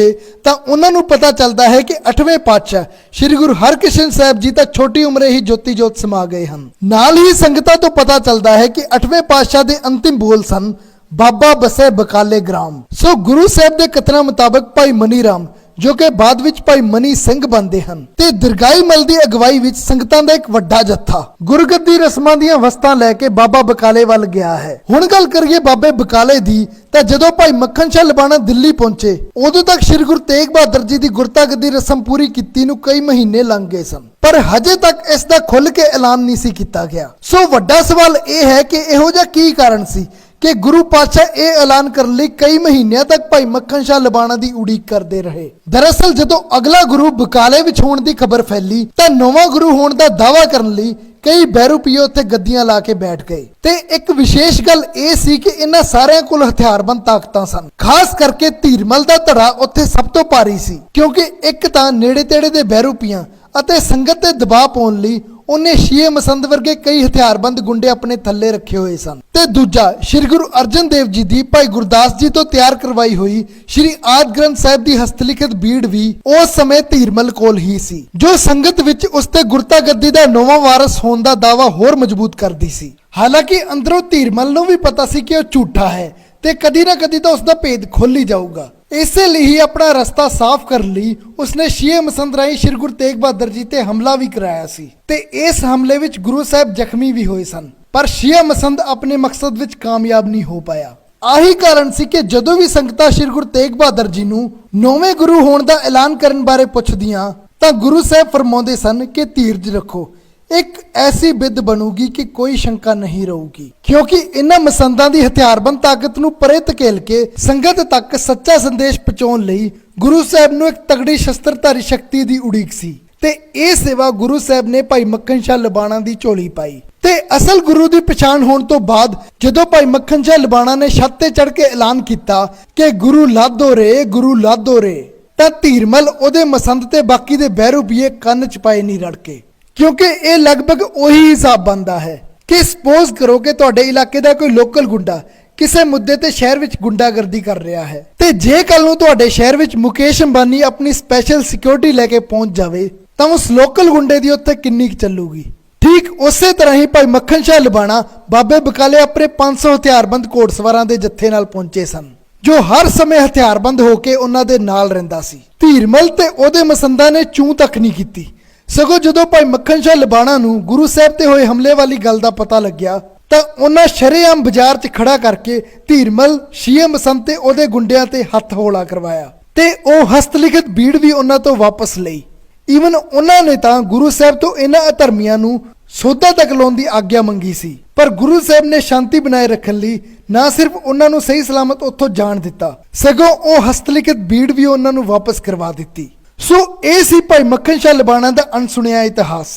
ਤਾਂ ਉਹਨਾਂ ਨੂੰ ਪਤਾ ਚੱਲਦਾ ਹੈ ਕਿ 8ਵੇਂ ਪਾਤਸ਼ਾਹ ਸ੍ਰੀ ਗੁਰੂ ਹਰਕ੍ਰਿਸ਼ਨ ਸਾਹਿਬ ਜੀ ਤਾਂ ਛੋਟੀ ਉਮਰੇ ਹੀ ਜੋਤੀ ਜੋਤ ਸਮਾ ਗਏ ਹਨ। ਨਾਲ ਹੀ ਸੰਗਤਾਂ ਤੋਂ ਪਤਾ ਚੱਲਦਾ ਹੈ ਕਿ 8ਵੇਂ ਪਾਤਸ਼ਾਹ ਦੇ ਅੰਤਿਮ ਬੋਲ ਸਨ, ਬਾਬਾ ਬਸੇ ਬਕਾਲੇ ਗ੍ਰਾਮ। ਸੋ ਗੁਰੂ ਸਾਹਿਬ ਦੇ ਕਥਨਾਂ ਮੁਤਾਬਕ ਭਾਈ ਮਨੀ ਰਾਮ ਜੋ ਕਿ ਬਾਅਦ ਵਿੱਚ ਭਾਈ ਮਨੀ ਸਿੰਘ ਬਣਦੇ ਹਨ ਤੇ ਦਰਗਾਈ ਮਲ ਦੀ ਅਗਵਾਈ ਵਿੱਚ ਸੰਗਤਾਂ ਦਾ ਇੱਕ ਵੱਡਾ ਜੱਥਾ ਗੁਰਗੱਦੀ ਰਸਮਾਂ ਦੀਆਂ ਵਸਤਾਂ ਲੈ ਕੇ ਬਾਬਾ ਬਕਾਲੇ ਵੱਲ ਗਿਆ ਹੈ। ਹੁਣ ਗੱਲ ਕਰੀਏ ਬਾਬੇ ਬਕਾਲੇ ਦੀ ਤਾਂ ਜਦੋਂ ਭਾਈ ਮੱਖਣ ਸ਼ਾਹ ਲਬਾਣਾ ਦਿੱਲੀ ਪਹੁੰਚੇ ਉਦੋਂ ਤੱਕ ਸ੍ਰੀ ਗੁਰੂ ਤੇਗ ਬਹਾਦਰ ਜੀ ਦੀ ਗੁਰਤਾ ਗੱਦੀ ਰਸਮ ਪੂਰੀ ਕੀਤੀ ਨੂੰ ਕਈ ਮਹੀਨੇ ਲੰਘ ਗਏ ਸਨ, ਪਰ ਹਜੇ ਤੱਕ ਇਸ ਦਾ ਖੁੱਲ੍ਹ ਕੇ ਐਲਾਨ ਨਹੀਂ ਸੀ ਕੀਤਾ ਗਿਆ। ਸੋ ਵੱਡਾ ਸਵਾਲ ਇਹ ਹੈ ਕਿ ਇਹੋ ਜਿਹਾ ਕੀ ਕਾਰਨ ਸੀ ਕਿ ਗੁਰੂ ਪਾਤਸ਼ਾਹ ਇਹ ਐਲਾਨ ਕਰਨ ਲਈ ਕਈ ਮਹੀਨਿਆਂ ਤੱਕ ਭਾਈ ਮੱਖਣ ਸ਼ਾਹ ਲਬਾਣਾ ਦੀ ਉਡੀਕ ਕਰਦੇ ਰਹੇ। ਦਰਅਸਲ ਜਦੋਂ ਅਗਲਾ ਗੁਰੂ ਬਕਾਲੇ ਵਿੱਚ ਹੋਣ ਦੀ ਖਬਰ ਫੈਲੀ ਤਾਂ ਨਵਾਂ ਗੁਰੂ ਹੋਣ ਦਾ ਦਾਅਵਾ ਕਰਨ ਲਈ ਕਈ ਬਹਿਰੂਪੀਏ ਉੱਥੇ ਗੱਦੀਆਂ ਲਾ ਕੇ ਬੈਠ ਗਏ ਤੇ ਇੱਕ ਵਿਸ਼ੇਸ਼ ਗੱਲ ਇਹ ਸੀ ਕਿ ਇਹਨਾਂ ਸਾਰਿਆਂ ਕੋਲ ਹਥਿਆਰਬੰਦ ਤਾਕਤਾਂ ਸਨ। ਖਾਸ ਕਰਕੇ ਧੀਰਮਲ ਦਾ ਧੜਾ ਉੱਥੇ ਸਭ ਤੋਂ ਭਾਰੀ ਸੀ ਕਿਉਂਕਿ ਇੱਕ ਤਾਂ ਨੇੜੇ ਤੇੜੇ ਦੇ ਬਹਿਰੂਪੀਆਂ ਅਤੇ ਸੰਗਤ ਤੇ ਦਬਾਅ ਪਾਉਣ ਲਈ ਉਹਨੇ ਸ਼ੀਏ ਮਸੰਦ ਵਰਗੇ ਕਈ ਹਥਿਆਰਬੰਦ ਗੁੰਡੇ ਆਪਣੇ ਥੱਲੇ ਰੱਖੇ ਹੋਏ ਸਨ ਤੇ ਦੂਜਾ ਸ੍ਰੀ ਗੁਰੂ ਅਰਜਨ ਦੇਵ ਜੀ ਦੀ ਭਾਈ ਗੁਰਦਾਸ ਜੀ ਤੋਂ ਤਿਆਰ ਕਰਵਾਈ ਹੋਈ ਸ੍ਰੀ ਆਦਿ ਗ੍ਰੰਥ ਸਾਹਿਬ ਦੀ ਹਸਤਲਿਖਿਤ ਬੀੜ ਵੀ ਉਸ ਸਮੇਂ ਧੀਰਮਲ ਕੋਲ ਹੀ ਸੀ, ਜੋ ਸੰਗਤ ਵਿੱਚ ਉਸ ਤੇ ਗੁਰਤਾ ਗੱਦੀ ਦਾ ਨੌਵਾਂ ਵਾਰਸ ਹੋਣ ਦਾ ਦਾਅਵਾ ਹੋਰ ਮਜ਼ਬੂਤ ਕਰਦੀ ਸੀ। ਹਾਲਾਂਕਿ ਅੰਦਰੋਂ ਧੀਰਮਲ ਨੂੰ ਵੀ ਪਤਾ ਸੀ ਕਿ ਉਹ ਝੂਠਾ ਹੈ ਤੇ ਕਦੀ ਨਾ ਕਦੀ ਤਾਂ ਉਸ ਦਾ ਭੇਦ ਖੁੱਲ੍ਹ ਹੀ ਜਾਊਗਾ। ਇਸੇ ਲਈ ਹੀ ਆਪਣਾ ਰਸਤਾ ਸਾਫ਼ ਕਰਨ ਲਈ ਉਸਨੇ ਸ਼ੀਏ ਮਸੰਦ ਰਾਹੀਂ ਸ੍ਰੀ ਗੁਰੂ ਤੇਗ ਬਹਾਦਰ ਜੀ ਤੇ ਹਮਲਾ ਵੀ ਕਰਾਇਆ ਸੀ ਤੇ ਇਸ ਹਮਲੇ ਵਿੱਚ ਗੁਰੂ ਸਾਹਿਬ ਜ਼ਖਮੀ ਵੀ ਹੋਏ ਸਨ, ਪਰ ਸ਼ੀਏ ਮਸੰਦ ਆਪਣੇ ਮਕਸਦ ਵਿੱਚ ਕਾਮਯਾਬ ਨਹੀਂ ਹੋ ਪਾਇਆ। ਆਹੀ ਕਾਰਨ ਸੀ ਕਿ ਜਦੋਂ ਵੀ ਸੰਗਤਾਂ ਸ੍ਰੀ ਗੁਰੂ ਤੇਗ ਬਹਾਦਰ ਜੀ ਨੂੰ ਨੌਵੇਂ ਗੁਰੂ ਹੋਣ ਦਾ ਐਲਾਨ ਕਰਨ ਬਾਰੇ ਪੁੱਛਦੀਆਂ ਤਾਂ ਗੁਰੂ ਸਾਹਿਬ ਫਰਮਾਉਂਦੇ ਸਨ ਕਿ ਧੀਰਜ ਰੱਖੋ, ਇੱਕ ਐਸੀ ਬਿੱਦ ਬਣੂਗੀ ਕਿ ਕੋਈ ਸ਼ੰਕਾ ਨਹੀਂ ਰਹੂਗੀ, ਕਿਉਂਕਿ ਇਹਨਾਂ ਮਸੰਦਾਂ ਦੀ ਹਥਿਆਰਬੰਦ ਤਾਕਤ ਨੂੰ ਪਰੇ ਧਕੇਲ ਕੇ ਸੰਗਤ ਤੱਕ ਸੱਚਾ ਸੰਦੇਸ਼ ਪਹੁੰਚਾਉਣ ਲਈ ਗੁਰੂ ਸਾਹਿਬ ਨੂੰ ਇੱਕ ਤਗੜੀ ਸ਼ਸਤਰਧਾਰੀ ਸ਼ਕਤੀ ਦੀ ਉਡੀਕ ਸੀ ਤੇ ਇਹ ਸੇਵਾ ਗੁਰੂ ਸਾਹਿਬ ਨੇ ਭਾਈ ਮੱਖਣ ਸ਼ਾਹ ਲਬਾਣਾ ਦੀ ਝੋਲੀ ਪਾਈ। ਤੇ ਅਸਲ ਗੁਰੂ ਦੀ ਪਛਾਣ ਹੋਣ ਤੋਂ ਬਾਅਦ ਜਦੋਂ ਭਾਈ ਮੱਖਣ ਸ਼ਾਹ ਲਬਾਣਾ ਨੇ ਛੱਤ ਤੇ ਚੜ੍ਹ ਕੇ ਐਲਾਨ ਕੀਤਾ ਕਿ ਗੁਰੂ ਲਾਧੋ ਰੇ, ਗੁਰੂ ਲਾਧੋ ਰੇ, ਤਾਂ ਧੀਰਮਲ ਉਹਦੇ ਮਸੰਦ ਤੇ ਬਾਕੀ ਦੇ ਬਹਿਰੂਪੀਏ ਕੰਨ ਚ ਪਾਏ ਨਹੀਂ ਰੜਕੇ, ਕਿਉਂਕਿ ਇਹ ਲਗਭਗ ਉਹੀ ਹਿਸਾਬ ਬਣਦਾ ਹੈ ਕਿ ਸਪੋਜ਼ ਕਰੋ ਕਿ ਤੁਹਾਡੇ ਇਲਾਕੇ ਦਾ ਕੋਈ ਲੋਕਲ ਗੁੰਡਾ ਕਿਸੇ ਮੁੱਦੇ ਤੇ ਸ਼ਹਿਰ ਵਿੱਚ ਗੁੰਡਾਗਰਦੀ ਕਰ ਰਿਹਾ ਹੈ ਤੇ ਜੇ ਕੱਲ ਨੂੰ ਤੁਹਾਡੇ ਸ਼ਹਿਰ ਵਿੱਚ ਮੁਕੇਸ਼ ਅੰਬਾਨੀ ਆਪਣੀ ਸਪੈਸ਼ਲ ਸਿਕਿਉਰਿਟੀ ਲੈ ਕੇ ਪਹੁੰਚ ਜਾਵੇ ਤਾਂ ਉਸ ਲੋਕਲ ਗੁੰਡੇ ਦੀ ਉੱਥੇ ਕਿੰਨੀ ਕੁ ਚੱਲੂਗੀ। ਠੀਕ ਉਸੇ ਤਰ੍ਹਾਂ ਹੀ ਭਾਈ ਮੱਖਣ ਸ਼ਾਹ ਲਬਾਣਾ ਬਾਬੇ ਬਕਾਲੇ ਆਪਣੇ 500 ਹਥਿਆਰਬੰਦ ਘੋੜਸਵਾਰਾਂ ਦੇ ਜੱਥੇ ਨਾਲ ਪਹੁੰਚੇ ਸਨ, ਜੋ ਹਰ ਸਮੇਂ ਹਥਿਆਰਬੰਦ ਹੋ ਕੇ ਉਹਨਾਂ ਦੇ ਨਾਲ ਰਹਿੰਦਾ ਸੀ। ਧੀਰਮਲ ਤੇ ਉਹਦੇ ਮਸੰਦਾਂ ਨੇ ਚੂੰ ਤੱਕ ਨਹੀਂ ਕੀਤੀ, ਸਗੋਂ ਜਦੋਂ ਭਾਈ ਮੱਖਣ ਸ਼ਾਹ ਲਬਾਣਾ ਨੂੰ ਗੁਰੂ ਸਾਹਿਬ ਤੇ ਹੋਏ ਹਮਲੇ ਵਾਲੀ ਗੱਲ ਦਾ ਪਤਾ ਲੱਗਿਆ ਤਾਂ ਉਹਨਾਂ ਸ਼ਰੇਆਮ ਬਾਜ਼ਾਰ 'ਚ ਖੜਾ ਕਰਕੇ ਧੀਰਮਲ, ਸ਼ੀਏ ਮਸੰਦ ਤੇ ਉਹਦੇ ਗੁੰਡਿਆਂ ਤੇ ਹੱਥ ਹੌਲਾ ਕਰਵਾਇਆ ਤੇ ਉਹ ਹਸਤਲਿਖਿਤ ਬੀੜ ਵੀ ਉਹਨਾਂ ਤੋਂ ਵਾਪਸ ਲਈ। ਈਵਨ ਉਹਨਾਂ ਨੇ ਤਾਂ ਗੁਰੂ ਸਾਹਿਬ ਤੋਂ ਇਹਨਾਂ ਅਧਰਮੀਆਂ ਨੂੰ ਸੋਧਾ ਤੱਕ ਲਾਉਣ ਦੀ ਆਗਿਆ ਮੰਗੀ ਸੀ, ਪਰ ਗੁਰੂ ਸਾਹਿਬ ਨੇ ਸ਼ਾਂਤੀ ਬਣਾਏ ਰੱਖਣ ਲਈ ਨਾ ਸਿਰਫ ਉਹਨਾਂ ਨੂੰ ਸਹੀ ਸਲਾਮਤ ਉੱਥੋਂ ਜਾਣ ਦਿੱਤਾ, ਸਗੋਂ ਉਹ ਹਸਤਲਿਖਿਤ ਬੀੜ ਵੀ ਉਹਨਾਂ ਨੂੰ ਵਾਪਸ ਕਰਵਾ ਦਿੱਤੀ। ਸੋ ਇਹ ਸੀ ਭਾਈ ਮੱਖਣ ਸ਼ਾਹ ਲਬਾਣਾ ਦਾ ਅਣਸੁਣਿਆ ਇਤਿਹਾਸ।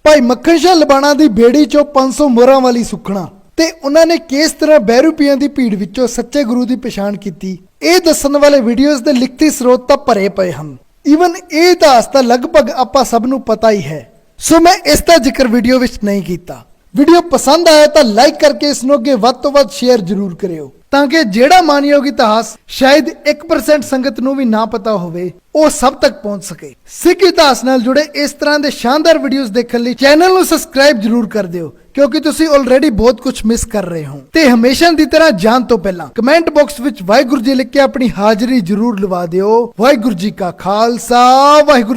ਭਾਈ ਮੱਖਣ ਸ਼ਾਹ ਲਬਾਣਾ ਦੀ ਬੇੜੀ ਚੋਂ 500 ਮੋਹਰਾਂ ਵਾਲੀ ਸੁਖਣਾ ਤੇ ਉਹਨਾਂ ਨੇ ਕਿਸ ਤਰ੍ਹਾਂ ਬਹਿਰੂਪੀਆਂ ਦੀ ਭੀੜ ਵਿੱਚੋਂ ਸੱਚੇ ਗੁਰੂ ਦੀ ਪਛਾਣ ਕੀਤੀ, ਇਹ ਦੱਸਣ ਵਾਲੇ ਵੀਡੀਓਜ਼ ਦੇ ਲਿਖਤੀ ਸਰੋਤ ਤਾਂ ਭਰੇ ਪਏ ਹਨ। ਈਵਨ ਇਹ ਇਤਿਹਾਸ ਤਾਂ ਲਗਭਗ ਆਪਾਂ ਸਭ ਨੂੰ ਪਤਾ ਹੀ ਹੈ, ਸੋ ਮੈਂ ਇਸ ਦਾ ਜ਼ਿਕਰ ਵੀਡੀਓ ਵਿੱਚ ਨਹੀਂ ਕੀਤਾ। ਵੀਡੀਓ ਪਸੰਦ ਆਇਆ ਤਾਂ ਲਾਈਕ ਕਰਕੇ ਇਸ ਨੂੰ ਅੱਗੇ ਵੱਧ ਤੋਂ ਵੱਧ ਸ਼ੇਅਰ ਜ਼ਰੂਰ ਕਰਿਓ ਤਾਂ ਕਿ ਜਿਹੜਾ ਮਾਨਯੋਗ ਇਤਿਹਾਸ ਸ਼ਾਇਦ 1% ਸੰਗਤ ਨੂੰ ਵੀ ਨਾ ਪਤਾ ਹੋਵੇ ਉਹ ਸਭ ਤੱਕ ਪਹੁੰਚ ਸਕੇ। ਸਿੱਖ ਇਤਿਹਾਸ ਨਾਲ ਜੁੜੇ ਇਸ ਤਰ੍ਹਾਂ ਦੇ ਸ਼ਾਨਦਾਰ ਵੀਡੀਓਜ਼ ਦੇਖਣ ਲਈ ਚੈਨਲ ਨੂੰ ਸਬਸਕ੍ਰਾਈਬ ਜ਼ਰੂਰ ਕਰ ਦਿਓ, ਕਿਉਂਕਿ ਤੁਸੀਂ ਆਲਰੇਡੀ ਬਹੁਤ ਕੁਝ ਮਿਸ ਕਰ ਰਹੇ ਹੋ। ਤੇ ਹਮੇਸ਼ਾ ਦੀ ਤਰ੍ਹਾਂ ਜਾਣ ਤੋਂ ਪਹਿਲਾਂ ਕਮੈਂਟ ਬਾਕਸ ਵਿੱਚ ਵਾਹਿਗੁਰੂ ਜੀ ਲਿਖ ਕੇ ਆਪਣੀ ਹਾਜ਼ਰੀ ਜ਼ਰੂਰ ਲਵਾ ਦਿਓ। ਵਾਹਿਗੁਰੂ ਜੀ ਕਾ ਖਾਲਸਾ, ਵਾਹਿਗੁਰੂ